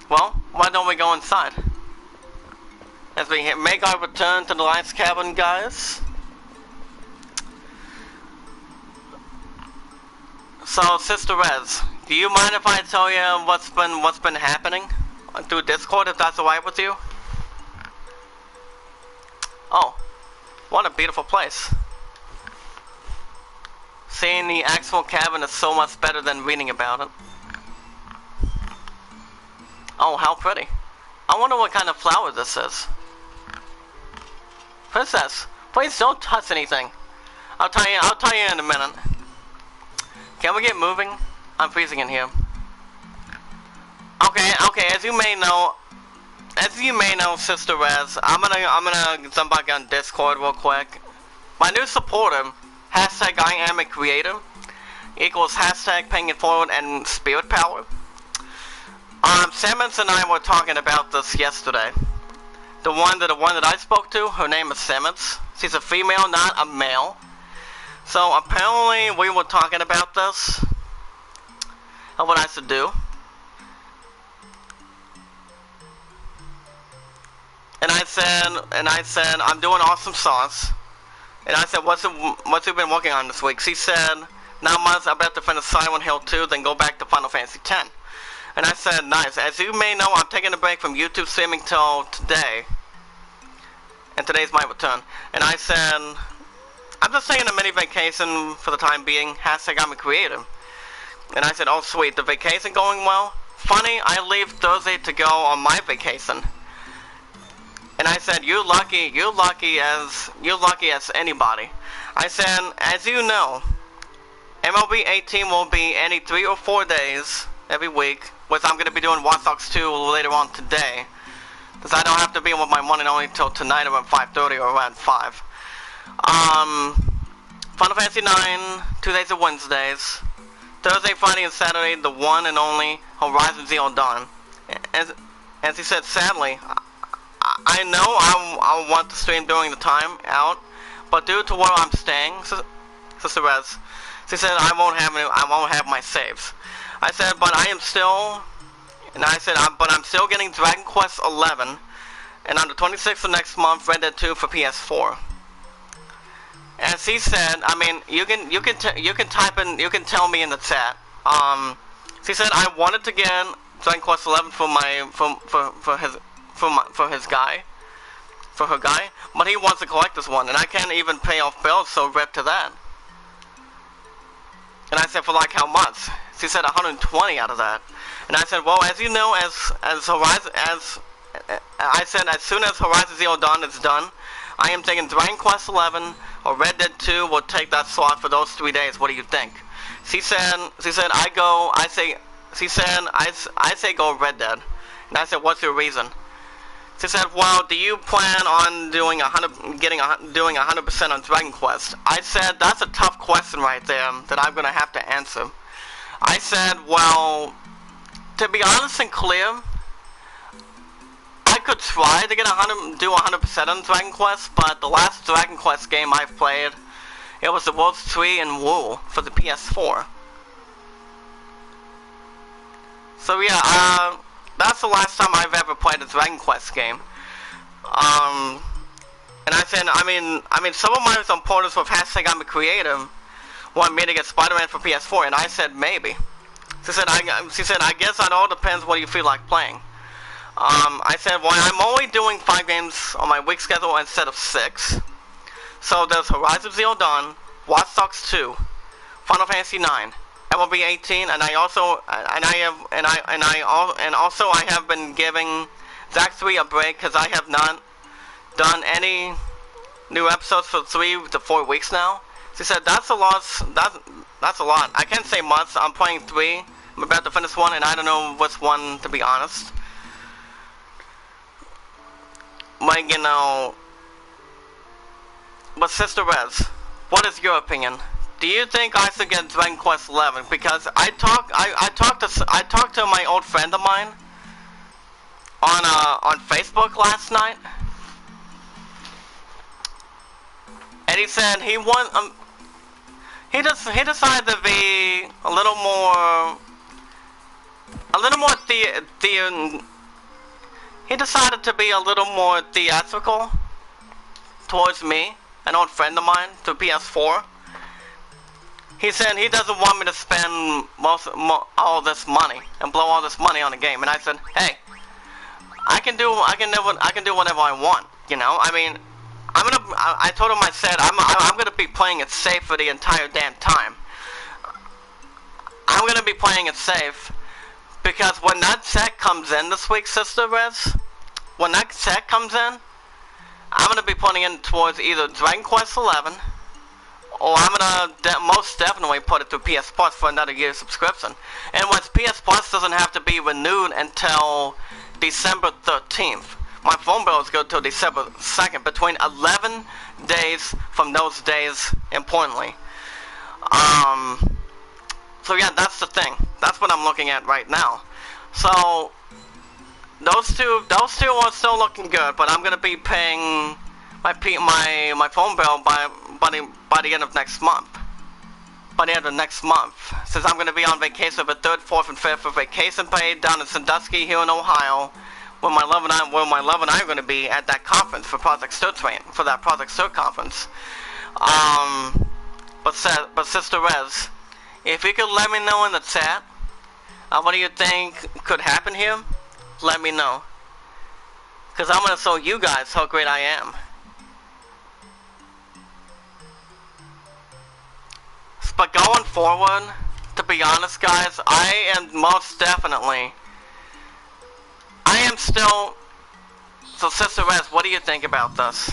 [SPEAKER 1] Well, why don't we go inside? As we make our return to the ice cabin, guys. So, Sister Rez, do you mind if I tell you what's been happening through Discord, if that's alright with you? Oh, what a beautiful place. Seeing the actual cabin is so much better than reading about it. Oh, how pretty. I wonder what kind of flower this is. Princess, please don't touch anything. I'll tell you in a minute. Can we get moving? I'm freezing in here. Okay, as you may know, Sister Rez, I'm gonna jump back on Discord real quick. My new supporter, hashtag I am a creator, equals hashtag paying it forward and spirit power. Simmons and I were talking about this yesterday. The one that I spoke to, her name is Simmons. She's a female, not a male. So apparently we were talking about this and what I should do. And I said I'm doing awesome sauce. And I said, what's you been working on this week? She said, not much. I'm about to finish Silent Hill 2, then go back to Final Fantasy X. And I said, nice. As you may know, I'm taking a break from YouTube streaming till today. And today's my return. And I said, I'm just taking a mini vacation for the time being. Hashtag I'm a creator. And I said, oh sweet, the vacation going well? Funny, I leave Thursday to go on my vacation. And I said, you're lucky as anybody. I said, as you know, MLB 18 will be any 3 or 4 days every week, which I'm going to be doing Watch Dogs 2 later on today. Because I don't have to be with my one and only till tonight around 5:30 or around 5. Final Fantasy 9, 2 days of Wednesdays. Thursday, Friday, and Saturday, the one and only Horizon Zero Dawn. As he said, sadly, I know I want to stream during the time out, but due to where I'm staying, Sister Rez, she said I won't have my saves. I said, but I am still, and I said, but I'm still getting Dragon Quest 11, and on the 26th of next month, Red Dead 2 for PS4. And she said, I mean, you can type in, you can tell me in the chat. She said I wanted to get Dragon Quest 11 for her guy, but he wants to collect this one, and I can't even pay off bills, so rip to that. And I said, for like how much? She said 120 out of that. And I said, well, as you know, as soon as Horizon Zero Dawn is done, I am taking Dragon Quest 11 or Red Dead 2 will take that slot for those 3 days. What do you think? She said I say go Red Dead. And I said, what's your reason? She said, well, do you plan on doing 100% on Dragon Quest? I said, that's a tough question right there that I'm going to have to answer. I said, well, to be honest and clear, I could try to do 100% on Dragon Quest, but the last Dragon Quest game I've played, it was the World's Tree and Wool for the PS4. So yeah, that's the last time I've ever played a Dragon Quest game. And I said, I mean, some of my supporters with hashtag I'm a creator want me to get Spider-Man for PS4, and I said maybe. She said, I guess it all depends what you feel like playing. I said, well, I'm only doing 5 games on my week schedule instead of 6. So there's Horizon Zero Dawn, Watch Dogs 2, Final Fantasy 9, MLB 18, and I have been giving Zach 3 a break because I have not done any new episodes for 3 to 4 weeks now. She said that's a lot. That's a lot. I can't say much. I'm playing 3. I'm about to finish 1, and I don't know which one, to be honest. Like, you know. But Sister Rez, what is your opinion? Do you think I should get Dragon Quest 11? Because I talked to my old friend of mine on Facebook last night, and he said he decided to be a little more he decided to be a little more theatrical towards me, an old friend of mine, to PS4. He said he doesn't want me to spend all this money and blow all this money on the game, and I said, hey, I can do whatever I want, you know. I mean, I told him, I said I'm gonna be playing it safe for the entire damn time. I'm gonna be playing it safe because when that set comes in this week, Sister Rez, when that set comes in, I'm gonna be putting in towards either Dragon Quest 11, or I'm gonna most definitely put it through PS Plus for another year subscription. And once PS Plus doesn't have to be renewed until December 13th. My phone bill is good till December 2nd, between 11 days from those days, importantly. So yeah, that's the thing. That's what I'm looking at right now. So those two are still looking good, but I'm gonna be paying my phone bill by the end of next month. By the end of next month, since I'm gonna be on vacation for 3rd, 4th, and 5th for vacation pay down in Sandusky here in Ohio, where my love and I are gonna be at that conference for Project Stir for that Project Stir conference. But Sister Rez, if you could let me know in the chat, what do you think could happen here? Let me know, cause I'm gonna show you guys how great I am. But going forward, to be honest, guys, I am most definitely. I am still. So, Sister Rez, what do you think about this?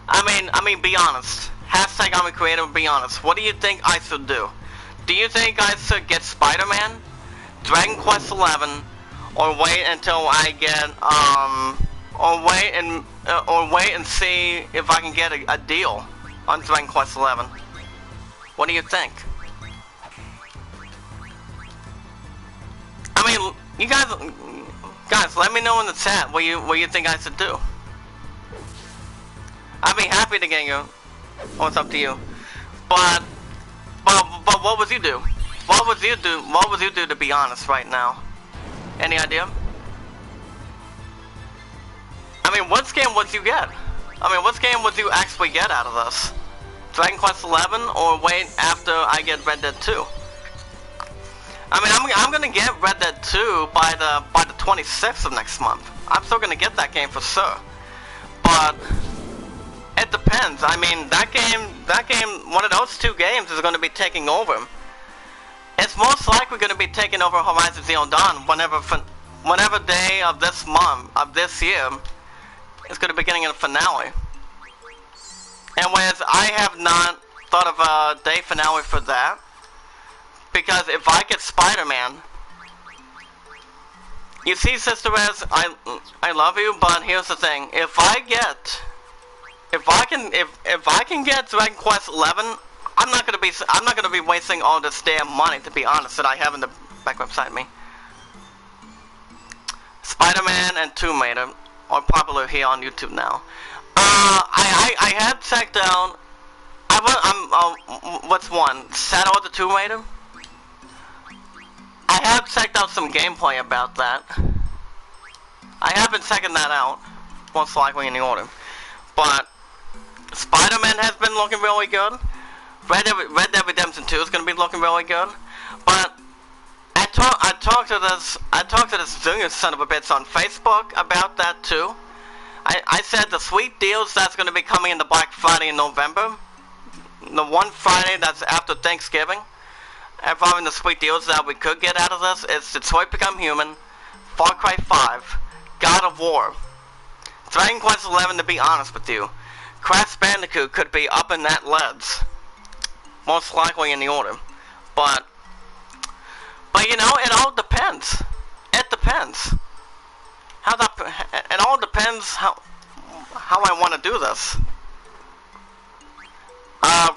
[SPEAKER 1] I mean, be honest. Hashtag I'm a creator. Be honest. What do you think I should do? Do you think I should get Spider-Man, Dragon Quest 11, or wait until I get or wait and see if I can get a deal on Dragon Quest 11? What do you think? I mean, you guys, let me know in the chat what you think I should do. I'd be happy to get you. Oh, it's up to you. But what would you do? What would you do? What would you do, to be honest, right now? Any idea? I mean, what game would you get? I mean, what game would you actually get out of this? Dragon Quest 11, or wait after I get Red Dead 2? I mean, I'm gonna get Red Dead 2 by the 26th of next month. I'm still gonna get that game for sure. But it depends. I mean, that game, one of those two games is gonna be taking over. It's most likely gonna be taking over Horizon Zero Dawn whenever day of this month, of this year, it's gonna be getting a finale. And whereas I have not thought of a day finale for that, because if I get Spider-Man, you see, Sister Rez, I love you, but here's the thing: if I can get Dragon Quest 11, I'm not gonna be wasting all this damn money, to be honest, that I have in the back website me. Spider-Man and Tomb Raider are popular here on YouTube now. I had checked out. What's one? Shadow of the Tomb Raider. I have checked out some gameplay about that. I have been checking that out, most likely in the order. But Spider-Man has been looking really good. Red Dead Redemption 2 is going to be looking really good. But I talked to this junior son of a bitch on Facebook about that too. I said the sweet deals that's going to be coming in the Black Friday in November, the one Friday that's after Thanksgiving, and probably the sweet deals that we could get out of this is Detroit Become Human, Far Cry 5, God of War, Dragon Quest XI, to be honest with you. Crash Bandicoot could be up in that leads. Most likely in the order. But you know, it all depends. It depends. It all depends how I want to do this.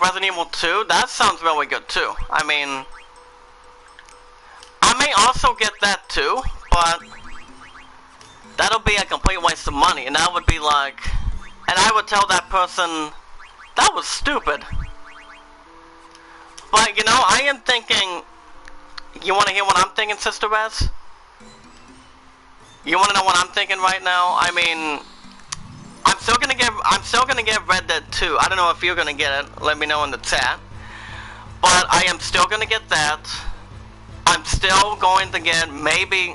[SPEAKER 1] Resident Evil 2, that sounds really good too. I mean, I may also get that too, but that'll be a complete waste of money, and that would be like, and I would tell that person, that was stupid. But, you know, I am thinking, you want to hear what I'm thinking, Sister Rez? You want to know what I'm thinking right now? I mean, I'm still gonna get Red Dead 2. I don't know if you're gonna get it. Let me know in the chat. But I am still gonna get that. I'm still going to get maybe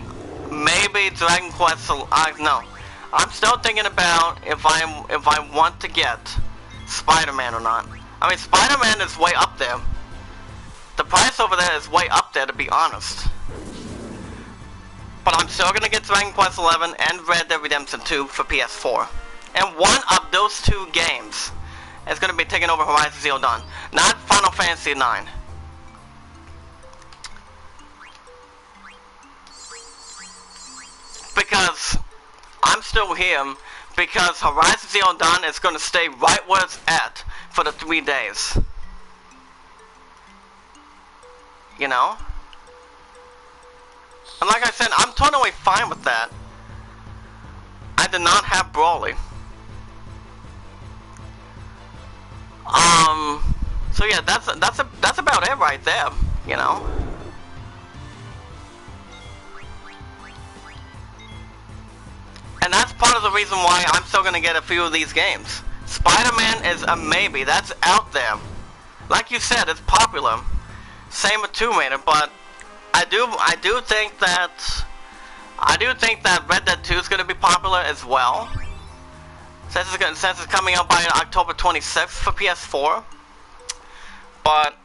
[SPEAKER 1] Dragon Quest. No, I'm still thinking about if I want to get Spider-Man or not. I mean, Spider-Man is way up there. The price over there is way up there, to be honest. But I'm still gonna get Dragon Quest XI and Red Dead Redemption 2 for PS4. And one of those two games is gonna be taking over Horizon Zero Dawn, not Final Fantasy IX. Because I'm still here, because Horizon Zero Dawn is gonna stay right where it's at for the 3 days. You know? And like I said, I'm totally fine with that. I did not have Brawly. So yeah, that's about it right there, you know? And that's part of the reason why I'm still gonna get a few of these games. Spider-Man is a maybe, that's out there. Like you said, it's popular. Same with Tomb Raider, but I do think that Red Dead 2 is going to be popular as well. Since it's coming out by October 26th for PS4. But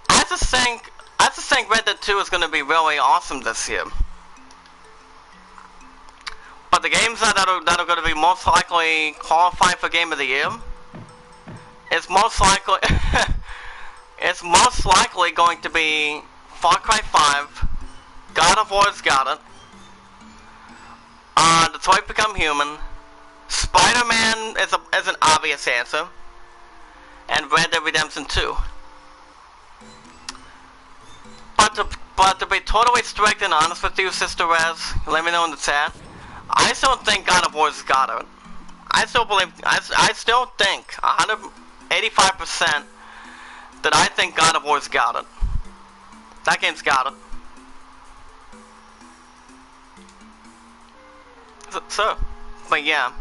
[SPEAKER 1] I just think Red Dead 2 is going to be really awesome this year. But the games that are going to be most likely qualified for Game of the Year, it's most likely going to be Far Cry 5, God of War's got it, Detroit Become Human, Spider-Man is an obvious answer, and Red Dead Redemption 2. But to be totally strict and honest with you, Sister Rez, let me know in the chat, I still think God of War's got it. I still think 185% that I think God of War's got it. That game's got it. So, but yeah,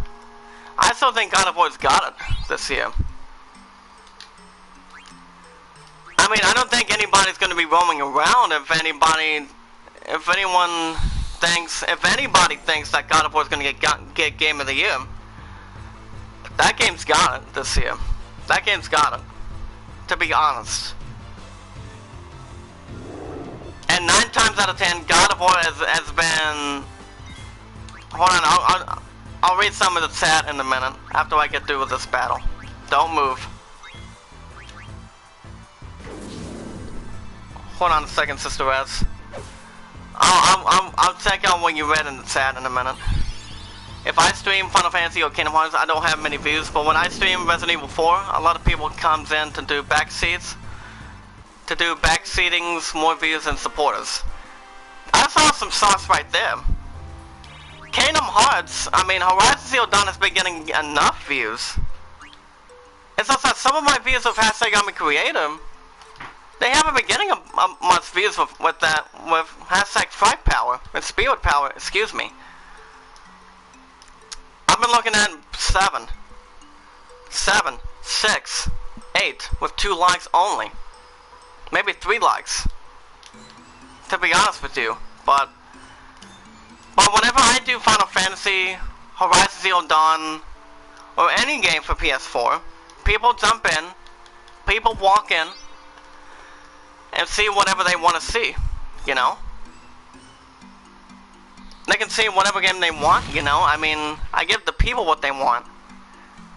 [SPEAKER 1] I still think God of War's got it this year. I mean, I don't think anybody's going to be roaming around if anybody thinks that God of War's going to get Game of the Year. That game's got it this year. That game's got it, to be honest. And 9 times out of 10, God of War has been... Hold on, I'll read some of the chat in a minute, after I get through with this battle. Don't move. Hold on a second, Sister Rez. I'll check out what you read in the chat in a minute. If I stream Final Fantasy or Kingdom Hearts, I don't have many views, but when I stream Resident Evil 4, a lot of people comes in to do backseats. To do backseatings, more views than supporters. I saw some sauce right there. Kingdom Hearts, I mean, Horizon Zero Dawn has been getting enough views. It's just that some of my views of #AmiCreator, they haven't been getting much views with hashtag Power, and Spirit Power, excuse me. I've been looking at 7, 6, 8, with 2 likes only. Maybe 3 likes, to be honest with you. But whenever I do Final Fantasy, Horizon Zero Dawn, or any game for PS4, people jump in, people walk in, and see whatever they want to see. you know? They can see whatever game they want, you know? I mean, I give the people what they want.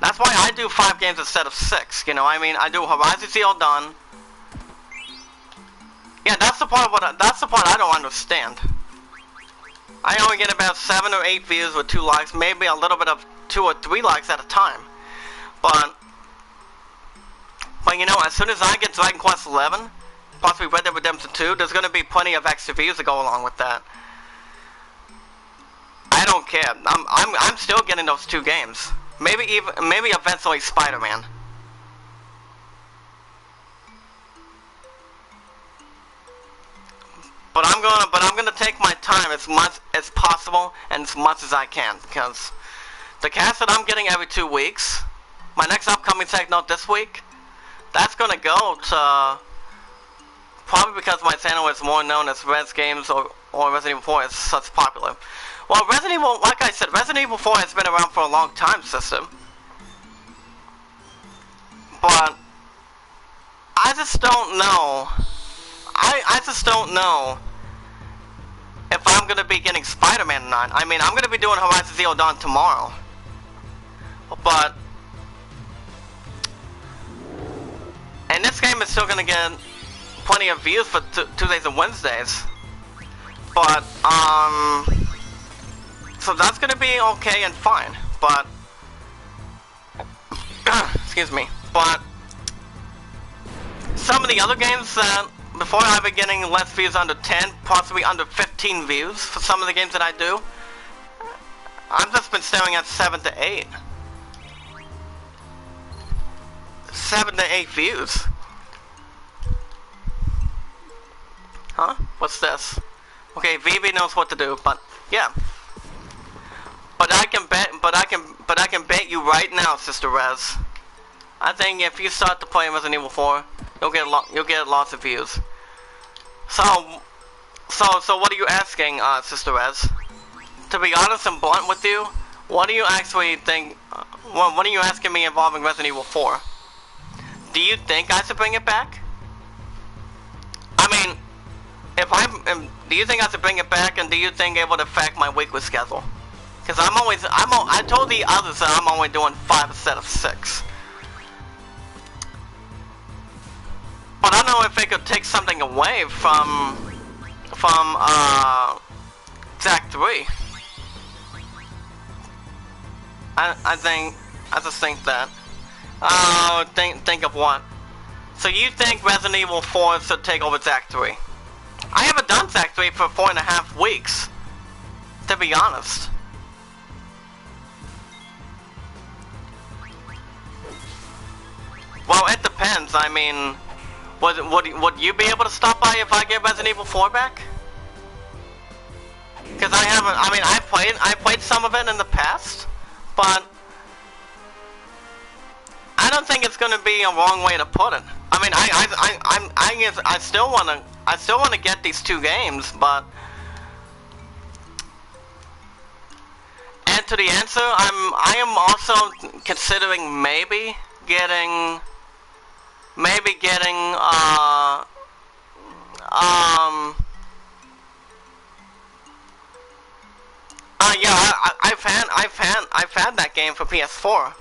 [SPEAKER 1] That's why I do 5 games instead of 6, you know? I mean, I do Horizon Zero Dawn. Yeah, that's the part I don't understand. I only get about 7 or 8 views with 2 likes, maybe a little bit of 2 or 3 likes at a time. But you know, as soon as I get Dragon Quest 11, possibly Red Dead Redemption 2, there's gonna be plenty of extra views to go along with that. I don't care. I'm still getting those 2 games. Maybe eventually Spider-Man. But I'm gonna take my time as much as possible and as much as I can, because the cast that I'm getting every 2 weeks, my next upcoming Tech Note this week, that's gonna go to, probably because my channel is more known as Res Games or Resident Evil 4 is such popular. Well, Resident Evil, like I said, Resident Evil 4 has been around for a long time, system. But I just don't know. I just don't know if I'm gonna be getting Spider-Man or not. I mean, I'm gonna be doing Horizon Zero Dawn tomorrow, but and this game is still gonna get plenty of views for Tuesdays and Wednesdays. But so that's gonna be okay and fine. But excuse me. But some of the other games that before I've been getting less views under 10, possibly under 15 views for some of the games that I do. I've just been staring at 7 to 8. 7 to 8 views. Huh? What's this? Okay, Vivi knows what to do, but yeah. But I can bet you right now, Sister Rez. I think if you start to play Resident Evil 4, you'll get lots of views. So what are you asking, Sister Rez? To be honest and blunt with you, what do you actually think? What are you asking me involving Resident Evil 4? Do you think I should bring it back? I mean, do you think I should bring it back, and do you think it would affect my weekly schedule? Because I told the others that I'm only doing 5 instead of 6. But I don't know if it could take something away from Zack 3. I just think that. Think of what? So you think Resident Evil 4 should take over Zack 3? I haven't done Zack 3 for 4.5 weeks, to be honest. Well, it depends. I mean, would you be able to stop by if I get Resident Evil 4 back? Because I haven't. I mean, I played some of it in the past, but I don't think it's gonna be a wrong way to put it. I mean, I still wanna get these 2 games, but and to the answer, I am also considering maybe getting yeah, I've had that game for PS4.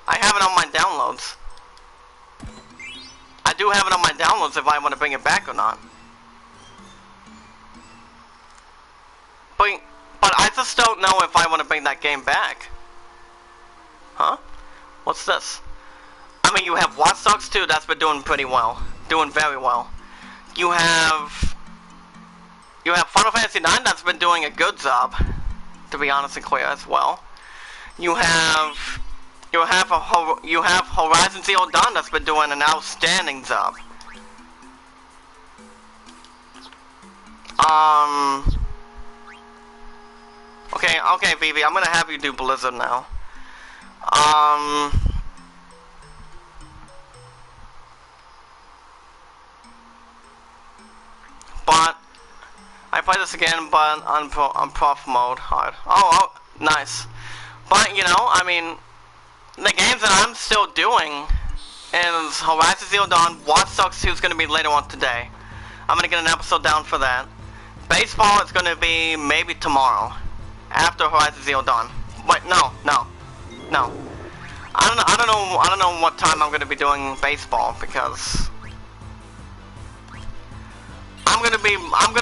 [SPEAKER 1] I have it on my downloads. I do have it on my downloads if I want to bring it back or not. But I just don't know if I want to bring that game back. Huh? What's this? I mean, you have Watch Dogs 2, that's been doing pretty well. Doing very well. You have Final Fantasy 9, that's been doing a good job, to be honest and clear as well. You have Horizon Zero Dawn, that's been doing an outstanding job. Okay, Vivi, I'm gonna have you do Blizzard now. But I play this again, but on prof mode hard. Oh, nice. But you know, I mean, the games that I'm still doing is Horizon Zero Dawn. Watch Dogs 2 is going to be later on today. I'm going to get an episode down for that. Baseball is gonna be maybe tomorrow, after Horizon Zero Dawn. Wait, no. I don't know what time I'm gonna be doing baseball, because I'm gonna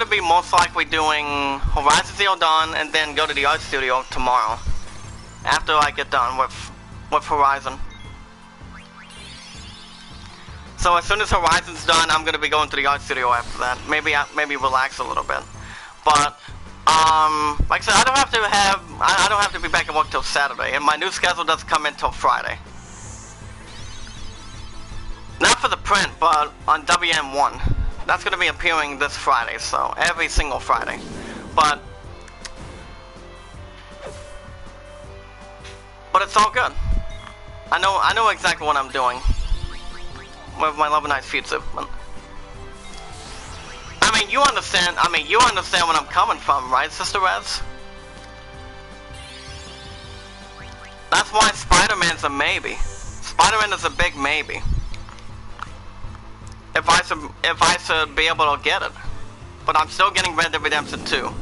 [SPEAKER 1] be most likely doing Horizon Zero Dawn and then go to the art studio tomorrow, after I get done with Horizon. So as soon as Horizon's done, I'm gonna be going to the art studio after that. Maybe relax a little bit. But like I said, I don't have to be back at work till Saturday, and my new schedule doesn't come in till Friday. Not for the print, but on WM1. That's gonna be appearing this Friday, so every single Friday. But it's all good. I know exactly what I'm doing with my Love and Ice Future. I mean, you understand where I'm coming from, right, Sister Rez? That's why Spider-Man's a maybe. Spider-Man is a big maybe. If I should be able to get it. But I'm still getting Red Dead Redemption 2.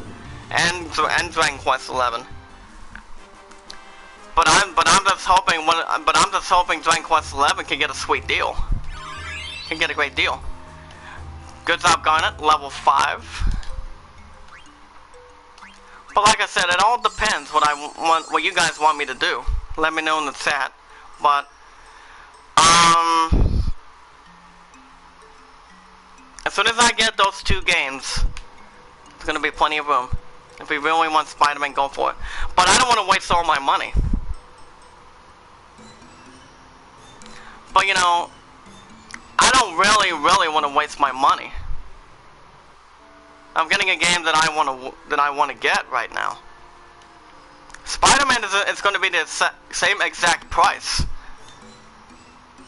[SPEAKER 1] And Dragon Quest 11. But I'm just hoping Dragon Quest 11 can get a sweet deal. Can get a great deal. Good job, Garnet, level 5. But like I said, it all depends what you guys want me to do. Let me know in the chat. But as soon as I get those 2 games, there's gonna be plenty of room. If we really want Spider-Man, go for it. But I don't want to waste all my money. But you know, I don't really want to waste my money. I'm getting a game that I want to get right now. Spider-Man is going to be the same exact price.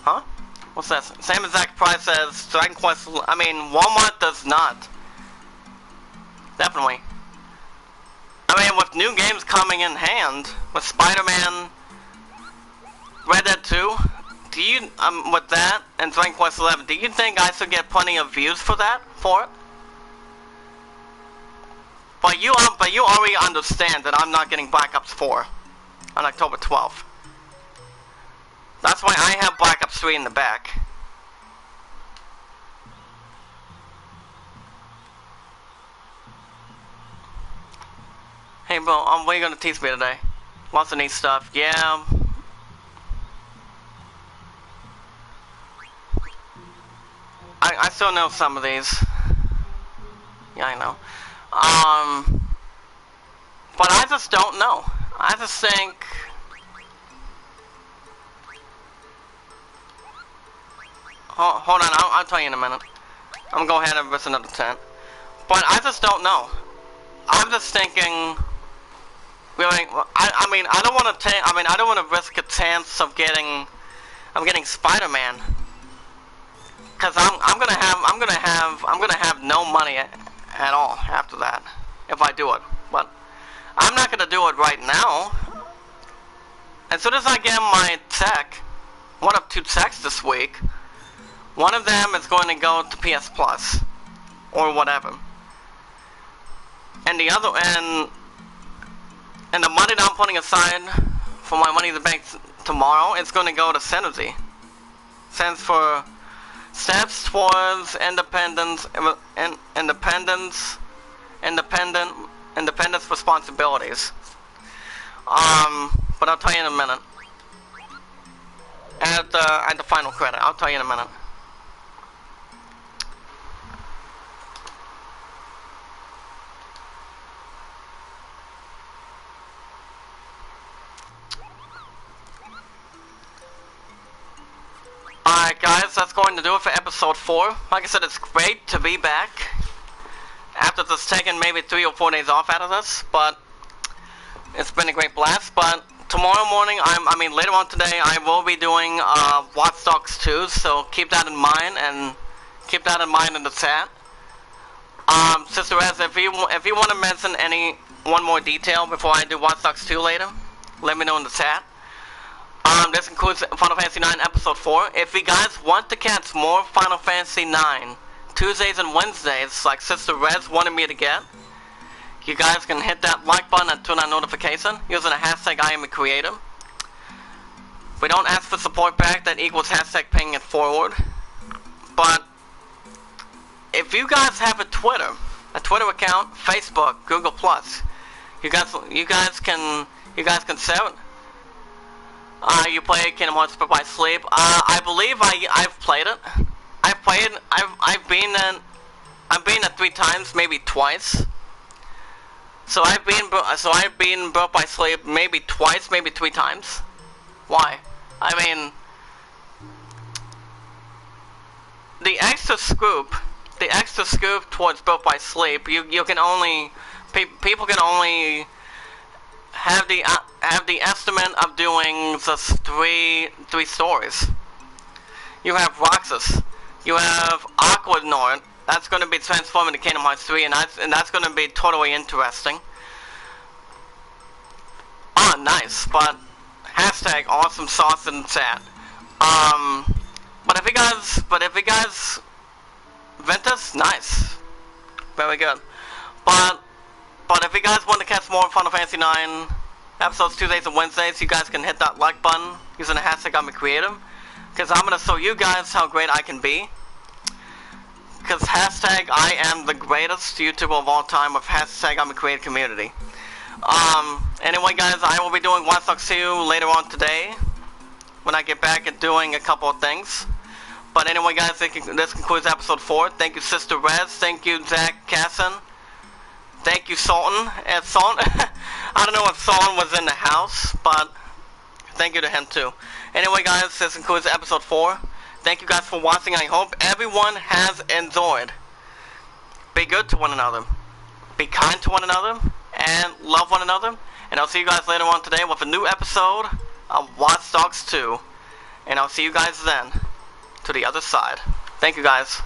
[SPEAKER 1] Huh? What's that? Same exact price as Dragon Quest. I mean, Walmart does not. Definitely. I mean, with new games coming in hand, with Spider-Man, Red Dead 2. Do you, with that, and Dragon Quest 11, do you think I should get plenty of views for it? But you already understand that I'm not getting Black Ops 4 on October 12th. That's why I have Black Ops 3 in the back. Hey bro, what are you gonna teach me today? Lots of neat stuff, yeah. I still know some of these. Yeah, I know. But I just don't know. I just think... Hold on, I'll tell you in a minute. I'm gonna go ahead and risk another 10. But I just don't know. I'm just thinking... Really, I mean, I don't want to risk a chance of getting Spider-Man. Cause I'm gonna have no money at all after that if I do it. But I'm not gonna do it right now. As soon as I get my tech, one of 2 techs this week, one of them is going to go to PS Plus or whatever, and the other and the money that I'm putting aside for my money in the bank tomorrow is going to go to Synergy. Steps towards independence responsibilities. But I'll tell you in a minute. At the final credit, I'll tell you in a minute. Alright guys, that's going to do it for episode 4. Like I said, it's great to be back after just taking maybe 3 or 4 days off out of this, but it's been a great blast. But tomorrow morning, later on today, I will be doing Watch Dogs 2, so keep that in mind, and keep that in mind in the chat. Sister Rez, if you want to mention one more detail before I do Watch Dogs 2 later, let me know in the chat. This includes Final Fantasy IX Episode 4. If you guys want to catch more Final Fantasy IX Tuesdays and Wednesdays, like Sister Rez wanted me to get, you guys can hit that like button and turn on notification using the hashtag #IamACreator. We don't ask for support back, that equals hashtag paying it forward. But if you guys have a Twitter account, Facebook, Google Plus, you guys can share it. You play Kingdom Hearts Birth by Sleep. I believe I've played it. I've been in 3 times, maybe twice. So I've been Birth by Sleep maybe twice, maybe 3 times. Why? I mean, the extra scoop towards Birth by Sleep, you can only, people can only have the estimate of doing just three stories. You have Roxas, you have Aquanort, that's going to be transformed into Kingdom Hearts 3, and that's going to be totally interesting. Oh, nice, but hashtag awesome sauce in chat. But if you guys Ventus, nice, very good. But if you guys want to catch more Final Fantasy 9 episodes Tuesdays and Wednesdays, you guys can hit that like button using the hashtag #IamACreator, because I'm gonna show you guys how great I can be. Because hashtag I am the greatest YouTuber of all time with hashtag #IamACreator community. Anyway guys, I will be doing Watch Dogs 2 later on today when I get back and doing a couple of things. But anyway guys, this concludes episode 4. Thank you Sister Rez, thank you Zach Casson, thank you Sultan. And Sultan, I don't know if Sultan was in the house, but thank you to him too. Anyway guys, this concludes episode 4. Thank you guys for watching. I hope everyone has enjoyed. Be good to one another, be kind to one another, and love one another. And I'll see you guys later on today with a new episode of Watch Dogs 2. And I'll see you guys then to the other side. Thank you guys.